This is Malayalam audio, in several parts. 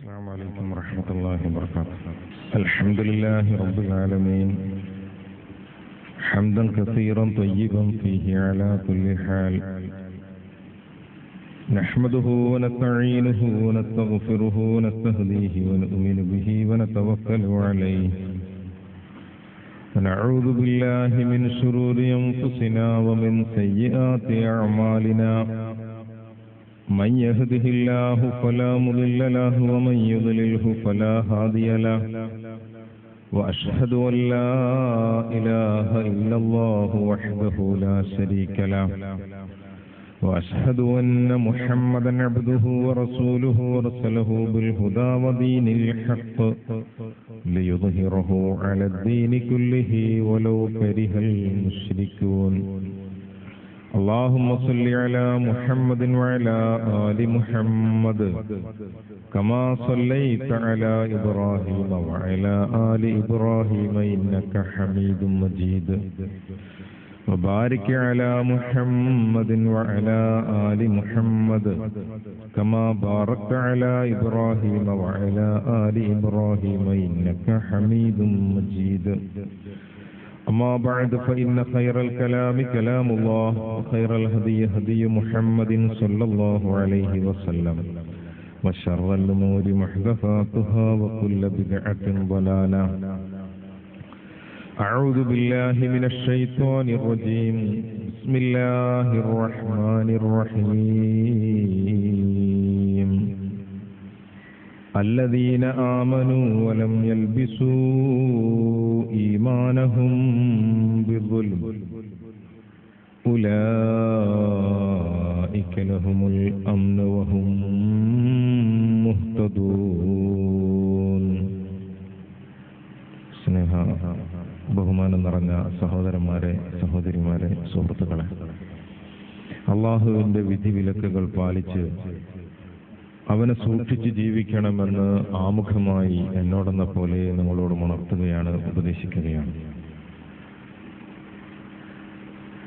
السلام عليكم ورحمة الله وبركاته. الحمد لله رب العالمين حمدا كثيرا طيبا فيه على كل حال. نحمده ونستعينه ونستغفره ونستهديه ونؤمن به ونتوكل عليه ونعوذ بالله من شرور أنفسنا ومن سيئات أعمالنا. من يهده الله فلا مضل له ومن يضلله فلا هادي له. وأشهد أن لا إله إلا الله وحده لا شريك له. وأشهد أن محمدا عبده ورسوله أرسله بالهدى ودين الحق ليظهره على الدين كله ولو كره المشركون. اللهم صل على محمد وعلى آل محمد كما صليت على إبراهيم وعلى آل إبراهيم إنك حميد مجيد. وبارك على محمد وعلى آل محمد كما باركت على إبراهيم وعلى آل إبراهيم إنك حميد مجيد. أما بعد فإن خير الكلام كلام الله وخير الهدي هدي محمد صلى الله عليه وسلم وشر الأمور محدثاتها وكل بدعة ضلالة. أعوذ بالله من الشيطان الرجيم. بسم الله الرحمن الرحيم. الذين آمنوا ولم يلبسوا إيمانهم بظلم أولئك لهم الأمن وهم مهتدون. സ്നേഹ ബഹുമാനം നിറഞ്ഞ സഹോദരന്മാരെ, സഹോദരിമാരെ, സുഹൃത്തുക്കളെ, അള്ളാഹുവിൻ്റെ വിധിവിലക്കുകൾ പാലിച്ച് അവനെ സൂക്ഷിച്ച് ജീവിക്കണമെന്ന് ആമുഖമായി എന്നോടെന്ന പോലെ നിങ്ങളോട് ഉണർത്തുകയാണ്, ഉപദേശിക്കുകയാണ്.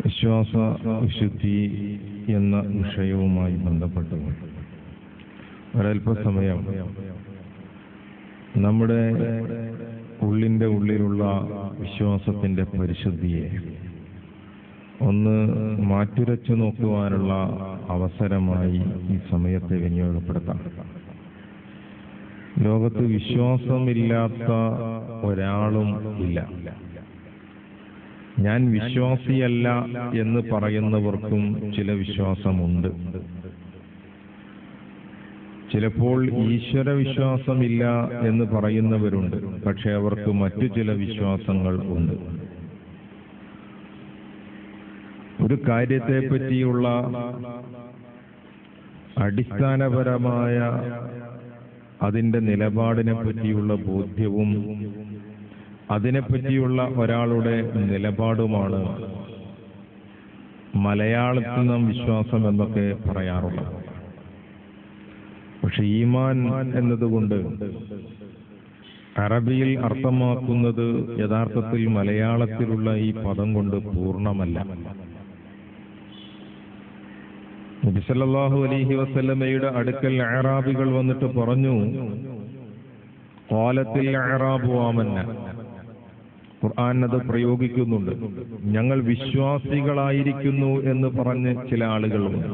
വിശ്വാസ വിശുദ്ധി എന്ന വിഷയവുമായി ബന്ധപ്പെട്ട് ഒരൽപ്പസമയം നമ്മുടെ ഉള്ളിൻ്റെ ഉള്ളിലുള്ള വിശ്വാസത്തിൻ്റെ പരിശുദ്ധിയെ ഒന്ന് മാറ്റുരച്ചു നോക്കുവാനുള്ള അവസരമായി ഈ സമയത്തെ വിനിയോഗപ്പെടുത്താം. ലോകത്ത് വിശ്വാസമില്ലാത്ത ഒരാളും ഇല്ല. ഞാൻ വിശ്വാസിയല്ല എന്ന് പറയുന്നവർക്കും ചില വിശ്വാസമുണ്ട്. ചിലപ്പോൾ ഈശ്വര വിശ്വാസമില്ല എന്ന് പറയുന്നവരുണ്ട്, പക്ഷെ അവർക്ക് മറ്റു ചില വിശ്വാസങ്ങൾ ഉണ്ട്. ഒരു കാര്യത്തെ പറ്റിയുള്ള അടിസ്ഥാനപരമായ അതിൻ്റെ നിലപാടിനെ പറ്റിയുള്ള ബോധ്യവും അതിനെപ്പറ്റിയുള്ള ഒരാളുടെ നിലപാടുമാണ് മലയാളത്തിൽ നാം വിശ്വാസം എന്നൊക്കെ പറയാറുള്ളത്. പക്ഷെ ഈമാൻ എന്നതുകൊണ്ട് അറബിയിൽ അർത്ഥമാക്കുന്നത് യഥാർത്ഥത്തിൽ മലയാളത്തിലുള്ള ഈ പദം കൊണ്ട് പൂർണ്ണമല്ല. നബി സല്ലല്ലാഹു അലൈഹി വസല്ലമയുടെ അടുക്കൽ അഅറാബികൾ വന്നിട്ട് പറഞ്ഞു, ഖാലത്തിൽ അഅറാബു ആമന്ന. ഖുർആൻ അത് പ്രയോഗിക്കുന്നുണ്ട്. ഞങ്ങൾ വിശ്വാസികളായിരിക്കുന്നു എന്ന് പറഞ്ഞ് ചില ആളുകളുണ്ട്.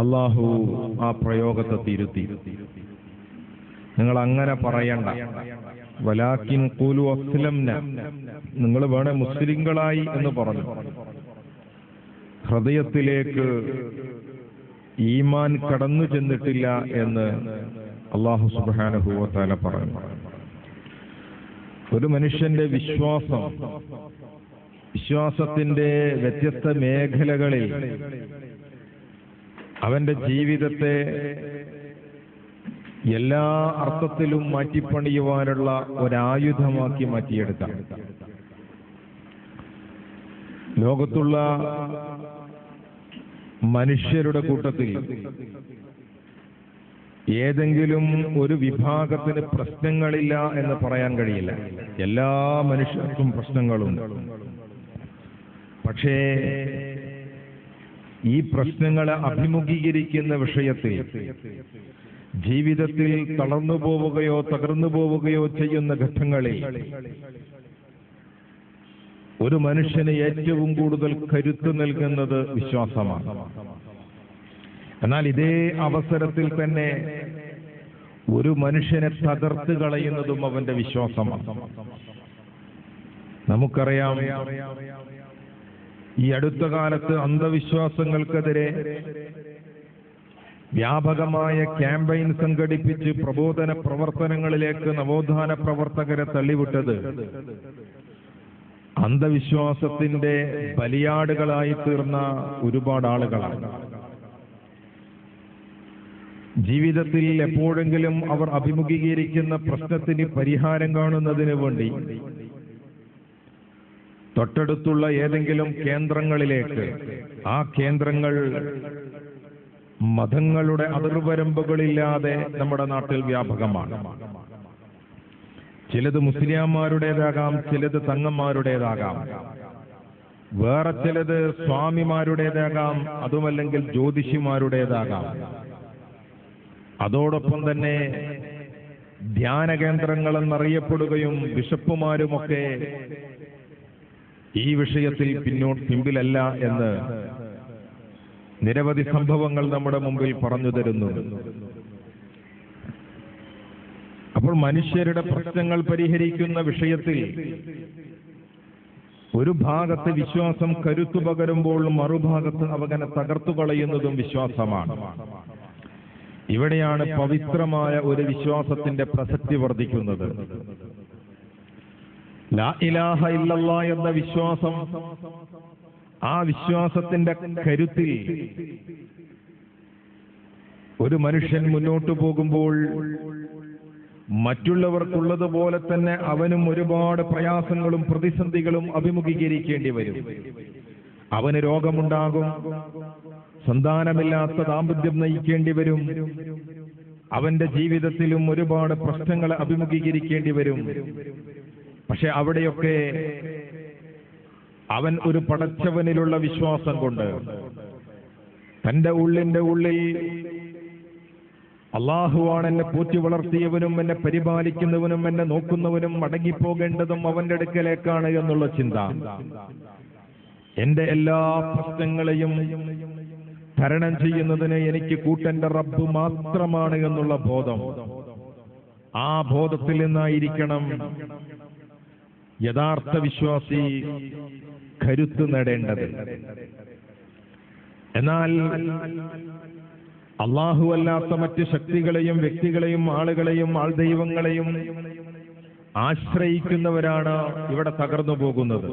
അള്ളാഹു ആ പ്രയോഗത്തെ തിരുത്തി. നിങ്ങൾ അങ്ങനെ പറയണ്ട, വലാകിൻ ഖൂലു അസ്ലംന, നിങ്ങൾ വേണേ മുസ്ലിങ്ങളായി എന്ന് പറഞ്ഞു. ഹൃദയത്തിലേക്ക് ഈമാൻ കടന്നു ചെന്നിട്ടില്ല എന്ന് അല്ലാഹു സുബ്ഹാനഹു വ തആല പറഞ്ഞു. ഒരു മനുഷ്യന്റെ വിശ്വാസത്തിന്റെ വ്യത്യസ്ത മേഖലകളിൽ അവന്റെ ജീവിതത്തെ എല്ലാ അർത്ഥത്തിലും മാറ്റിപ്പണിയുവാനുള്ള ഒരായുധമാക്കി മാറ്റിയെടുക്കാം. ലോകത്തുള്ള മനുഷ്യരുടെ കൂട്ടത്തിൽ ഏതെങ്കിലും ഒരു വിഭാഗത്തിന് പ്രശ്നങ്ങളില്ല എന്ന് പറയാൻ കഴിയില്ല. എല്ലാ മനുഷ്യർക്കും പ്രശ്നങ്ങളുണ്ട്. പക്ഷേ ഈ പ്രശ്നങ്ങളെ അഭിമുഖീകരിക്കുന്ന വിഷയത്തിൽ ജീവിതത്തിൽ തളർന്നു പോവുകയോ തകർന്നു പോവുകയോ ചെയ്യുന്ന ഘട്ടങ്ങളിൽ ഒരു മനുഷ്യന് ഏറ്റവും കൂടുതൽ കരുത്ത് നൽകുന്നത് വിശ്വാസമാണ്. എന്നാൽ ഇതേ അവസരത്തിൽ തന്നെ ഒരു മനുഷ്യനെ തകർത്ത് കളയുന്നതും അവന്റെ വിശ്വാസമാണ്. നമുക്കറിയാം, ഈ അടുത്ത കാലത്ത് അന്ധവിശ്വാസങ്ങൾക്കെതിരെ വ്യാപകമായ ക്യാമ്പയിൻ സംഘടിപ്പിച്ച് പ്രബോധന പ്രവർത്തനങ്ങളിലേക്ക് നവോത്ഥാന പ്രവർത്തകരെ തള്ളിവിട്ടത് അന്ധവിശ്വാസത്തിന്റെ ബലിയാടുകളായി തീർന്ന ഒരുപാട് ആളുകളാണ്. ജീവിതത്തിൽ എപ്പോഴെങ്കിലും അവർ അഭിമുഖീകരിക്കുന്ന പ്രശ്നത്തിന് പരിഹാരം കാണുന്നതിന് വേണ്ടി തൊട്ടടുത്തുള്ള ഏതെങ്കിലും കേന്ദ്രങ്ങളിലേക്ക്, ആ കേന്ദ്രങ്ങൾ മതങ്ങളുടെ അതിർവരമ്പുകളില്ലാതെ നമ്മുടെ നാട്ടിൽ വ്യാപകമാണ്. ചിലത് മുസ്ലിംമാരുടേതാകാം, ചിലത് തങ്ങന്മാരുടേതാകാം, വേറെ ചിലത് സ്വാമിമാരുടേതാകാം, അതുമല്ലെങ്കിൽ ജ്യോതിഷിമാരുടേതാകാം. അതോടൊപ്പം തന്നെ ധ്യാന കേന്ദ്രങ്ങളെന്നറിയപ്പെടുകയും ബിഷപ്പുമാരുമൊക്കെ ഈ വിഷയത്തിൽ പിമ്പിലല്ല എന്ന് നിരവധി സംഭവങ്ങൾ നമ്മുടെ മുമ്പിൽ പറഞ്ഞു തരുന്നുണ്ട്. അപ്പോൾ മനുഷ്യരുടെ പ്രശ്നങ്ങൾ പരിഹരിക്കുന്ന വിഷയത്തിൽ ഒരു ഭാഗത്ത് വിശ്വാസം കരുത്തു പകരുമ്പോൾ മറുഭാഗത്ത് അവനെ തകർത്തു കളയുന്നതും വിശ്വാസമാണ്. ഇവിടെയാണ് പവിത്രമായ ഒരു വിശ്വാസത്തിന്റെ പ്രസക്തി വർദ്ധിക്കുന്നത്. ലാ ഇലാഹ ഇല്ലല്ലാഹ് എന്ന വിശ്വാസം, ആ വിശ്വാസത്തിന്റെ കരുത്തിൽ ഒരു മനുഷ്യൻ മുന്നോട്ടു പോകുമ്പോൾ മറ്റുള്ളവർക്കുള്ളതുപോലെ തന്നെ അവനും ഒരുപാട് പ്രയാസങ്ങളും പ്രതിസന്ധികളും അഭിമുഖീകരിക്കേണ്ടി വരും. അവന് രോഗമുണ്ടാകും, സന്താനമില്ലാത്ത ദാമ്പത്യം നയിക്കേണ്ടി വരും, അവന്റെ ജീവിതത്തിലും ഒരുപാട് പ്രശ്നങ്ങൾ അഭിമുഖീകരിക്കേണ്ടി വരും. പക്ഷെ അവിടെയൊക്കെ അവൻ ഒരു പടച്ചവനിലുള്ള വിശ്വാസം കൊണ്ട് തന്റെ ഉള്ളിൽ അള്ളാഹുവാണ് എന്നെ പോറ്റി വളർത്തിയവനും എന്നെ പരിപാലിക്കുന്നവനും എന്നെ നോക്കുന്നവനും മടങ്ങിപ്പോകേണ്ടതും അവന്റെ അടുക്കലേക്കാണ് എന്നുള്ള ചിന്ത, എന്റെ എല്ലാ പ്രശ്നങ്ങളെയും തരണം ചെയ്യുന്നതിന് എനിക്ക് കൂട്ടെന്റെ റബ്ബ് മാത്രമാണ് എന്നുള്ള ബോധം, ആ ബോധത്തിൽ നിന്നായിരിക്കണം യഥാർത്ഥ വിശ്വാസി കരുത്ത് നേടേണ്ടത്. എന്നാൽ അല്ലാഹു അല്ലാത്ത മറ്റ് ശക്തികളെയും വ്യക്തികളെയും ആളുകളെയും ആൾദൈവങ്ങളെയും ആശ്രയിക്കുന്നവരാണ് ഇവിടെ തകർന്നു പോകുന്നത്.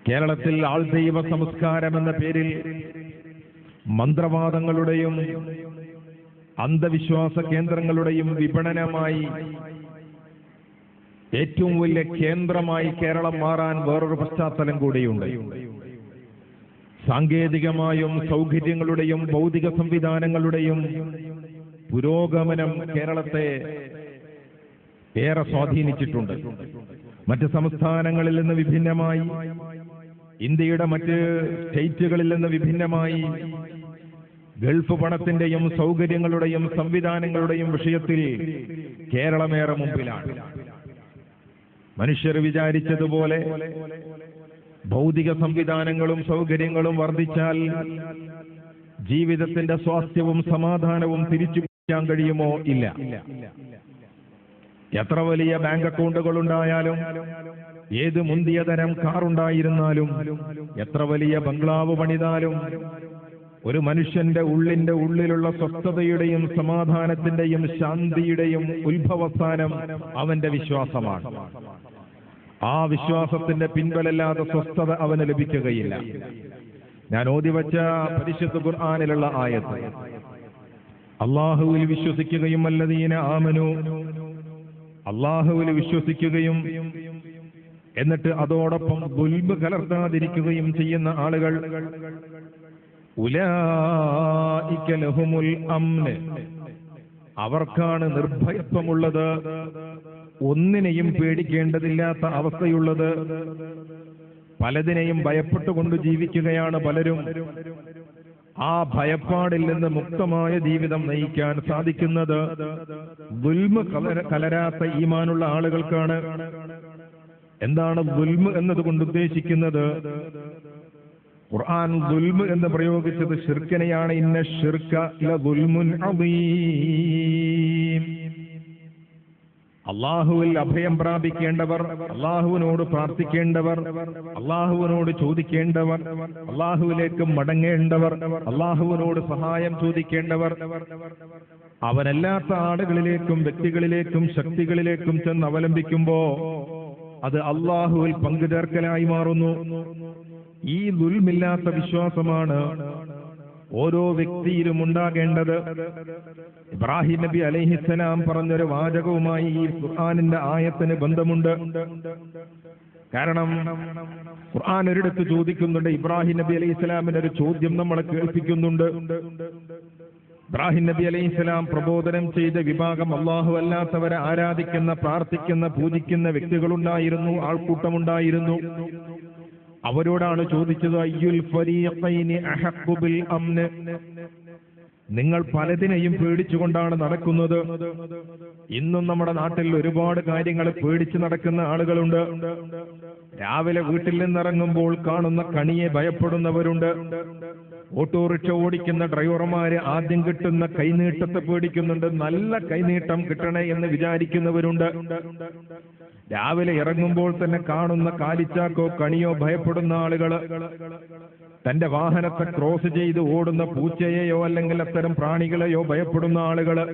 കേരളത്തിൽ ആൾദൈവ സംസ്കാരം എന്ന പേരിൽ മന്ത്രവാദങ്ങളുടെയും അന്ധവിശ്വാസ കേന്ദ്രങ്ങളുടെയും വിപണനമായി ഏറ്റവും വലിയ കേന്ദ്രമായി കേരളം മാറാൻ വേറൊരു പശ്ചാത്തലം കൂടിയുണ്ട്. സാങ്കേതികമായും സൗകര്യങ്ങളുടെയും ഭൗതിക സംവിധാനങ്ങളുടെയും പുരോഗമനം കേരളത്തെ ഏറെ സ്വാധീനിച്ചിട്ടുണ്ട്. മറ്റ് സംസ്ഥാനങ്ങളിൽ നിന്ന് വിഭിന്നമായി, ഇന്ത്യയുടെ മറ്റ് സ്റ്റേറ്റുകളിൽ നിന്ന് വിഭിന്നമായി ഗൾഫ് പണത്തിന്റെയും സൗകര്യങ്ങളുടെയും സംവിധാനങ്ങളുടെയും വിഷയത്തിൽ കേരളമേറെ മുമ്പിലാണ്. മനുഷ്യർ വിചാരിച്ചതുപോലെ ഭൗതിക സംവിധാനങ്ങളും സൗകര്യങ്ങളും വർദ്ധിച്ചാൽ ജീവിതത്തിന്റെ സ്വാസ്ഥ്യവും സമാധാനവും തിരിച്ചു പിടിക്കാൻ കഴിയുമോ? ഇല്ല. എത്ര വലിയ ബാങ്ക് അക്കൗണ്ടുകൾ ഉണ്ടായാലും, ഏത് മുന്തിയ തരം കാറുണ്ടായിരുന്നാലും, എത്ര വലിയ ബംഗ്ലാവ് പണിതാലും, ഒരു മനുഷ്യന്റെ ഉള്ളിലുള്ള സ്വസ്ഥതയുടെയും സമാധാനത്തിന്റെയും ശാന്തിയുടെയും ഉത്ഭവസ്ഥാനം അവന്റെ വിശ്വാസമാണ്. ആ വിശ്വാസത്തിന്റെ പിൻബലല്ലാതെ സ്വസ്ഥത അവന് ലഭിക്കുകയില്ല. ഞാൻ ഓതിവച്ച പരിശുദ്ധ ഖുർആനിലുള്ള ആയത്ത്, അല്ലാഹുവിൽ വിശ്വസിക്കുകയും അല്ലദീന ആമനു, അല്ലാഹുവിൽ വിശ്വസിക്കുകയും എന്നിട്ട് അതോടൊപ്പം ദുൽമ് കലർത്താതിരിക്കുകയും ചെയ്യുന്ന ആളുകൾ, ഉലൈക ലഹുമുൽ അംന്, അവർക്കാണ് നിർഭയത്വമുള്ളത്, ഒന്നിനെയും പേടിക്കേണ്ടതില്ലാത്ത അവസ്ഥയുള്ളത്. പലതിനെയും ഭയപ്പെട്ടുകൊണ്ട് ജീവിക്കുകയാണ് പലരും. ആ ഭയപ്പാടിൽ നിന്ന് മുക്തമായ ജീവിതം നയിക്കാൻ സാധിക്കുന്നത് ദുൽമ് കലരാത്ത ഈമാനുള്ള ആളുകൾക്കാണ്. എന്താണ് ദുൽമ് എന്നതുകൊണ്ട് ഉദ്ദേശിക്കുന്നത്? ഖുർആൻ ദുൽമ് എന്ന് പ്രയോഗിച്ചത് ശിർക്കിനെയാണ്. ഇന്ന ശിർക ലദുൽമുൻ അദീം. അള്ളാഹുവിൽ അഭയം പ്രാപിക്കേണ്ടവർ, അള്ളാഹുവിനോട് പ്രാർത്ഥിക്കേണ്ടവർ, അള്ളാഹുവിനോട് ചോദിക്കേണ്ടവർ, അള്ളാഹുവിലേക്ക് മടങ്ങേണ്ടവർ, അള്ളാഹുവിനോട് സഹായം ചോദിക്കേണ്ടവർ, അവരല്ലാത്ത ആളുകളിലേക്കും വ്യക്തികളിലേക്കും ശക്തികളിലേക്കും ചെന്ന് അവലംബിക്കുമ്പോ അത് അള്ളാഹുവിൽ പങ്കുചേർക്കലായി മാറുന്നു. ഈ ദുൽമില്ലാത്ത വിശ്വാസമാണ് ഓരോ വ്യക്തിയിലും ഉണ്ടാകേണ്ടത്. ഇബ്രാഹിം നബി അലൈഹിസ്സലാം പറഞ്ഞൊരു വാചകവുമായി ഈ ഖുർആനിന്റെ ആയത്തിന് ബന്ധമുണ്ട്. കാരണം ഖുർആൻ ഒരിടത്ത് ചോദിക്കുന്നുണ്ട്, ഇബ്രാഹിം നബി അലൈഹിസ്സലാമിന്റെ ഒരു ചോദ്യം നമ്മളെ കേൾപ്പിക്കുന്നുണ്ട്. ഇബ്രാഹിം നബി അലൈഹിസ്സലാം പ്രബോധനം ചെയ്ത വിഭാഗം അല്ലാഹു അല്ലാത്തവരെ ആരാധിക്കുന്ന, പ്രാർത്ഥിക്കുന്ന, പൂജിക്കുന്ന വ്യക്തികളുണ്ടായിരുന്നു, ആൾക്കൂട്ടമുണ്ടായിരുന്നു. അവരോടാണ് ചോദിച്ചത്, അയ്യുൽ ഫരീഖൈനി അഹഖു ബിൽ അംന്. നിങ്ങൾ പലതിനെയും പേടിച്ചുകൊണ്ടാണ് നടക്കുന്നത്. ഇന്നും നമ്മുടെ നാട്ടിൽ ഒരുപാട് കാര്യങ്ങൾ പേടിച്ച് നടക്കുന്ന ആളുകളുണ്ട്. രാവിലെ വീട്ടിൽ നിന്നിറങ്ങുമ്പോൾ കാണുന്ന കണിയെ ഭയപ്പെടുന്നവരുണ്ട്. ഓട്ടോറിക്ഷ ഓടിക്കുന്ന ഡ്രൈവർമാര് ആദ്യം കിട്ടുന്ന കൈനീട്ടത്തെ പേടിക്കുന്നുണ്ട്. നല്ല കൈനീട്ടം കിട്ടണേ എന്ന് വിചാരിക്കുന്നവരുണ്ട്. രാവിലെ ഇറങ്ങുമ്പോൾ തന്നെ കാണുന്ന കാലിച്ചാക്കോ കണിയോ ഭയപ്പെടുന്ന ആളുകള്, തന്റെ വാഹനത്തെ ക്രോസ് ചെയ്ത് ഓടുന്ന പൂച്ചയെയോ അല്ലെങ്കിൽ അത്തരം പ്രാണികളെയോ ഭയപ്പെടുന്ന ആളുകള്,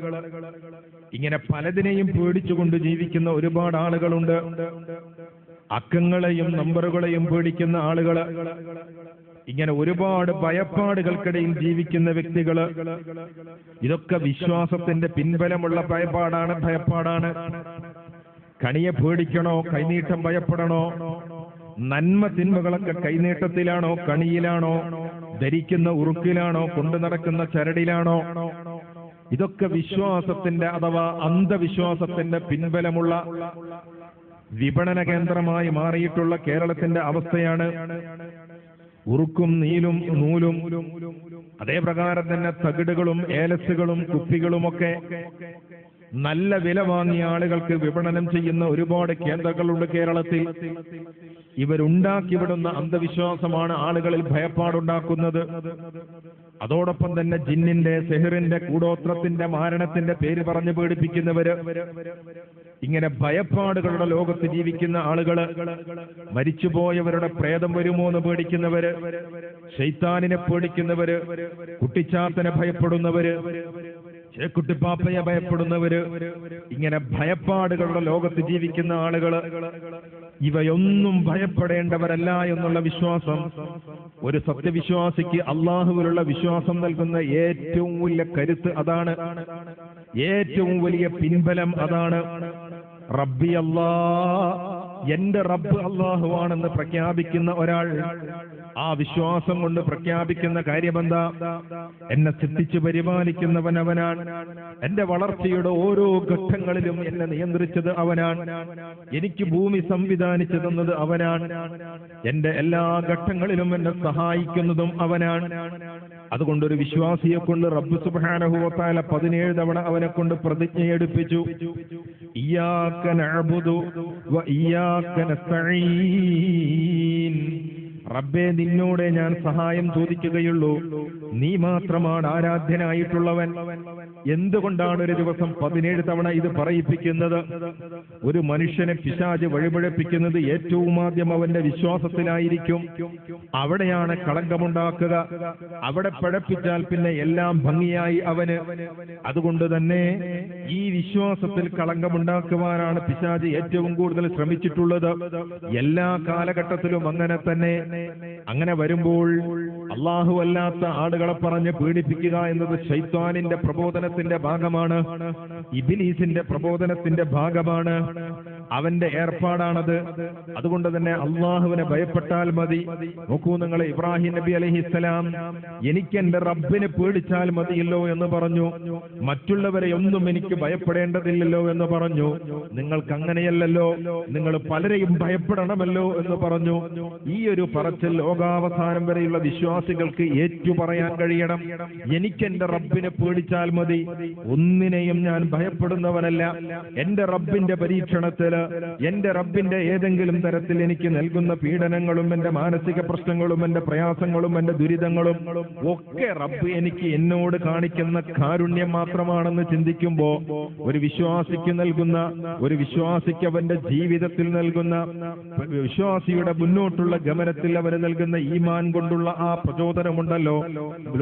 ഇങ്ങനെ പലതിനെയും പേടിച്ചുകൊണ്ട് ജീവിക്കുന്ന ഒരുപാട് ആളുകളുണ്ട്. അക്കങ്ങളെയും നമ്പറുകളെയും പേടിക്കുന്ന ആളുകള്, ഇങ്ങനെ ഒരുപാട് ഭയപ്പാടുകൾക്കിടയിൽ ജീവിക്കുന്ന വ്യക്തികള്. ഇതൊക്കെ വിശ്വാസത്തിന്റെ പിൻബലമുള്ള ഭയപ്പാടാണ്. കണിയെ പേടിക്കണോ, കൈനീട്ടം ഭയപ്പെടണോ? നന്മ തിന്മകളൊക്കെ കൈനീട്ടത്തിലാണോ, കണിയിലാണോ, ധരിക്കുന്ന ഉറുക്കിലാണോ, കൊണ്ടു നടക്കുന്ന ചരടിലാണോ? ഇതൊക്കെ വിശ്വാസത്തിന്റെ അഥവാ അന്ധവിശ്വാസത്തിന്റെ പിൻബലമുള്ള വിപണന കേന്ദ്രമായി മാറിയിട്ടുള്ള കേരളത്തിന്റെ അവസ്ഥയാണ്. ഉറുക്കും നൂലും അതേപ്രകാരം തന്നെ തകിടുകളും ഏലസുകളും കുപ്പികളുമൊക്കെ നല്ല വില വാങ്ങിയ ആളുകൾക്ക് വിപണനം ചെയ്യുന്ന ഒരുപാട് കേന്ദ്രങ്ങളുണ്ട് കേരളത്തിൽ. ഇവരുണ്ടാക്കിവിടുന്ന അന്ധവിശ്വാസമാണ് ആളുകളിൽ ഭയപ്പാടുണ്ടാക്കുന്നത്. അതോടൊപ്പം തന്നെ ജിന്നിന്റെ, സെഹിറിന്റെ, കൂടോത്രത്തിന്റെ, മാരണത്തിന്റെ പേര് പറഞ്ഞു പേടിപ്പിക്കുന്നവര്, ഇങ്ങനെ ഭയപ്പാടുകളുടെ ലോകത്ത് ജീവിക്കുന്ന ആളുകള്, മരിച്ചുപോയവരുടെ പ്രേതം വരുമോ എന്ന് പേടിക്കുന്നവര്, ശൈത്താനിനെ പേടിക്കുന്നവര്, കുട്ടിച്ചാത്തനെ ഭയപ്പെടുന്നവര്, ചേക്കുട്ടിപ്പാപ്പയെ ഭയപ്പെടുന്നവര്, ഇങ്ങനെ ഭയപ്പാടുകളുടെ ലോകത്ത് ജീവിക്കുന്ന ആളുകള്, ഇവയൊന്നും ഭയപ്പെടേണ്ടവരല്ല എന്നുള്ള വിശ്വാസം ഒരു സത്യവിശ്വാസിക്ക് അള്ളാഹുവിലുള്ള വിശ്വാസം നൽകുന്ന ഏറ്റവും വലിയ കരുത്ത് അതാണ്. ഏറ്റവും വലിയ പിൻബലം അതാണ്. റബ്ബി അല്ലാഹ്, എന്റെ റബ്ബ് അള്ളാഹുവാണെന്ന് പ്രഖ്യാപിക്കുന്ന ഒരാൾ ആ വിശ്വാസം കൊണ്ട് പ്രഖ്യാപിക്കുന്ന കാര്യമെന്താ? എന്നെ സൃഷ്ടിച്ചു പരിപാലിക്കുന്നവൻ അവനാണ്. എന്റെ വളർച്ചയുടെ ഓരോ ഘട്ടങ്ങളിലും എന്നെ നിയന്ത്രിച്ചത് അവനാണ്. എനിക്ക് ഭൂമി സംവിധാനിച്ചു തന്നത് അവനാണ്. എന്റെ എല്ലാ ഘട്ടങ്ങളിലും എന്നെ സഹായിക്കുന്നതും അവനാണ്. അതുകൊണ്ടൊരു വിശ്വാസിയെ കൊണ്ട് റബ്ബ് സുബ്ഹാനഹു വ തആല 17 തവണ അവനെ കൊണ്ട് പ്രതിജ്ഞയെടുപ്പിച്ചു. ഇയ്യാക നഅ്ബുദു വ ഇയ്യാക നസ്തഈൻ. റബ്ബേ, നിന്നോടെ ഞാൻ സഹായം ചോദിക്കുകയുള്ളൂ, നീ മാത്രമാണ് ആരാധ്യനായിട്ടുള്ളവൻ. എന്തുകൊണ്ടാണ് ഒരു ദിവസം 17 തവണ ഇത് പറയിപ്പിക്കുന്നത്? ഒരു മനുഷ്യനെ പിശാച് വഴിപഴപ്പിക്കുന്നത് ഏറ്റവും ആദ്യം അവന്റെ വിശ്വാസത്തിലായിരിക്കും. അവിടെയാണ് കളങ്കമുണ്ടാക്കുക. അവിടെ പഴപ്പിച്ചാൽ പിന്നെ എല്ലാം ഭംഗിയായി അവന്. അതുകൊണ്ട് തന്നെ ഈ വിശ്വാസത്തിൽ കളങ്കമുണ്ടാക്കുവാനാണ് പിശാച് ഏറ്റവും കൂടുതൽ ശ്രമിച്ചിട്ടുള്ളത്. എല്ലാ കാലഘട്ടത്തിലും അങ്ങനെ തന്നെ. അങ്ങനെ വരുമ്പോൾ അല്ലാഹു അല്ലാത്ത ആളുകളെ പറഞ്ഞ് പീഡിപ്പിക്കുക എന്നത് ശൈത്താനിന്റെ പ്രബോധനത്തിന്റെ ഭാഗമാണ്, ഇബ്ലീസിന്റെ പ്രബോധനത്തിന്റെ ഭാഗമാണ്. അവന്റെ ഏർപ്പാടാണത്. അതുകൊണ്ട് തന്നെ അള്ളാഹുവിനെ ഭയപ്പെട്ടാൽ മതി. നോക്കൂ നിങ്ങൾ, ഇബ്രാഹിം നബി അലൈഹിസ്സലാം എനിക്ക് എന്റെ റബ്ബിനെ പേടിച്ചാൽ മതിയല്ലോ എന്ന് പറഞ്ഞു. മറ്റുള്ളവരെ ഒന്നും എനിക്ക് ഭയപ്പെടേണ്ടതില്ലല്ലോ എന്ന് പറഞ്ഞു. നിങ്ങൾക്ക് അങ്ങനെയല്ലല്ലോ, നിങ്ങൾ പലരെയും ഭയപ്പെടണമല്ലോ എന്ന് പറഞ്ഞു. ഈ ഒരു പറച്ചിൽ ലോകാവസാനം വരെയുള്ള വിശ്വാസികൾക്ക് ഏറ്റുപറയാൻ കഴിയണം. എനിക്ക് എന്റെ റബ്ബിനെ പേടിച്ചാൽ മതി, ഒന്നിനെയും ഞാൻ ഭയപ്പെടുന്നവനല്ല. എന്റെ റബ്ബിന്റെ പരീക്ഷണത്തില്, എന്റെ റബ്ബിന്റെ ഏതെങ്കിലും തരത്തിൽ എനിക്ക് നൽകുന്ന പീഡനങ്ങളും എന്റെ മാനസിക പ്രശ്നങ്ങളും എന്റെ പ്രയാസങ്ങളും എന്റെ ദുരിതങ്ങളും ഒക്കെ റബ്ബ് എനിക്ക് എന്നോട് കാണിക്കുന്ന കാരുണ്യം മാത്രമാണെന്ന് ചിന്തിക്കുമ്പോ ഒരു വിശ്വാസിക്ക് നൽകുന്ന, ഒരു വിശ്വാസിക്ക് അവന്റെ ജീവിതത്തിൽ നൽകുന്ന, വിശ്വാസിയുടെ മുന്നോട്ടുള്ള ഗമനത്തിൽ അവന് നൽകുന്ന ഈമാൻ കൊണ്ടുള്ള ആ പ്രചോദനമുണ്ടല്ലോ,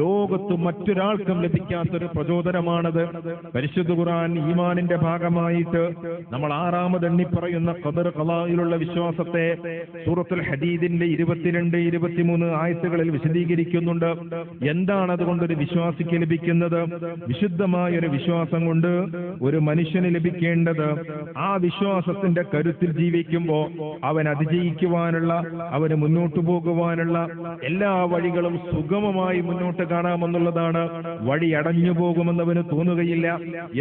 ലോകത്ത് മറ്റൊരാൾക്കും ലഭിക്കാത്തൊരു പ്രചോദനമാണത്. പരിശുദ്ധ ഖുർആൻ ഈമാനിന്റെ ഭാഗമായിട്ട് നമ്മൾ ആറാമത് എണ്ണിപ്പറയുന്ന ഖദർ ഖളായിലുള്ള വിശ്വാസത്തെ സൂറത്തുൽ ഹദീദിന്റെ 22, 23 ആയത്തുകളിൽ വിശദീകരിക്കുന്നുണ്ട്. എന്താണ് അതുകൊണ്ടൊരു വിശ്വാസിക്ക് ലഭിക്കുന്നത്? വിശുദ്ധമായ ഒരു വിശ്വാസം കൊണ്ട് ഒരു മനുഷ്യന് ലഭിക്കേണ്ടത്, ആ വിശ്വാസത്തിന്റെ കരുത്തിൽ ജീവിക്കുമ്പോ അവൻ അതിജയിക്കുവാനുള്ള, അവന് മുന്നോട്ടു പോകുവാനുള്ള എല്ലാ വഴികളും സുഗമമായി മുന്നോട്ട് കാണാമെന്നുള്ളതാണ്. വഴി അടഞ്ഞു പോകുമെന്നവന് തോന്നുകയില്ല.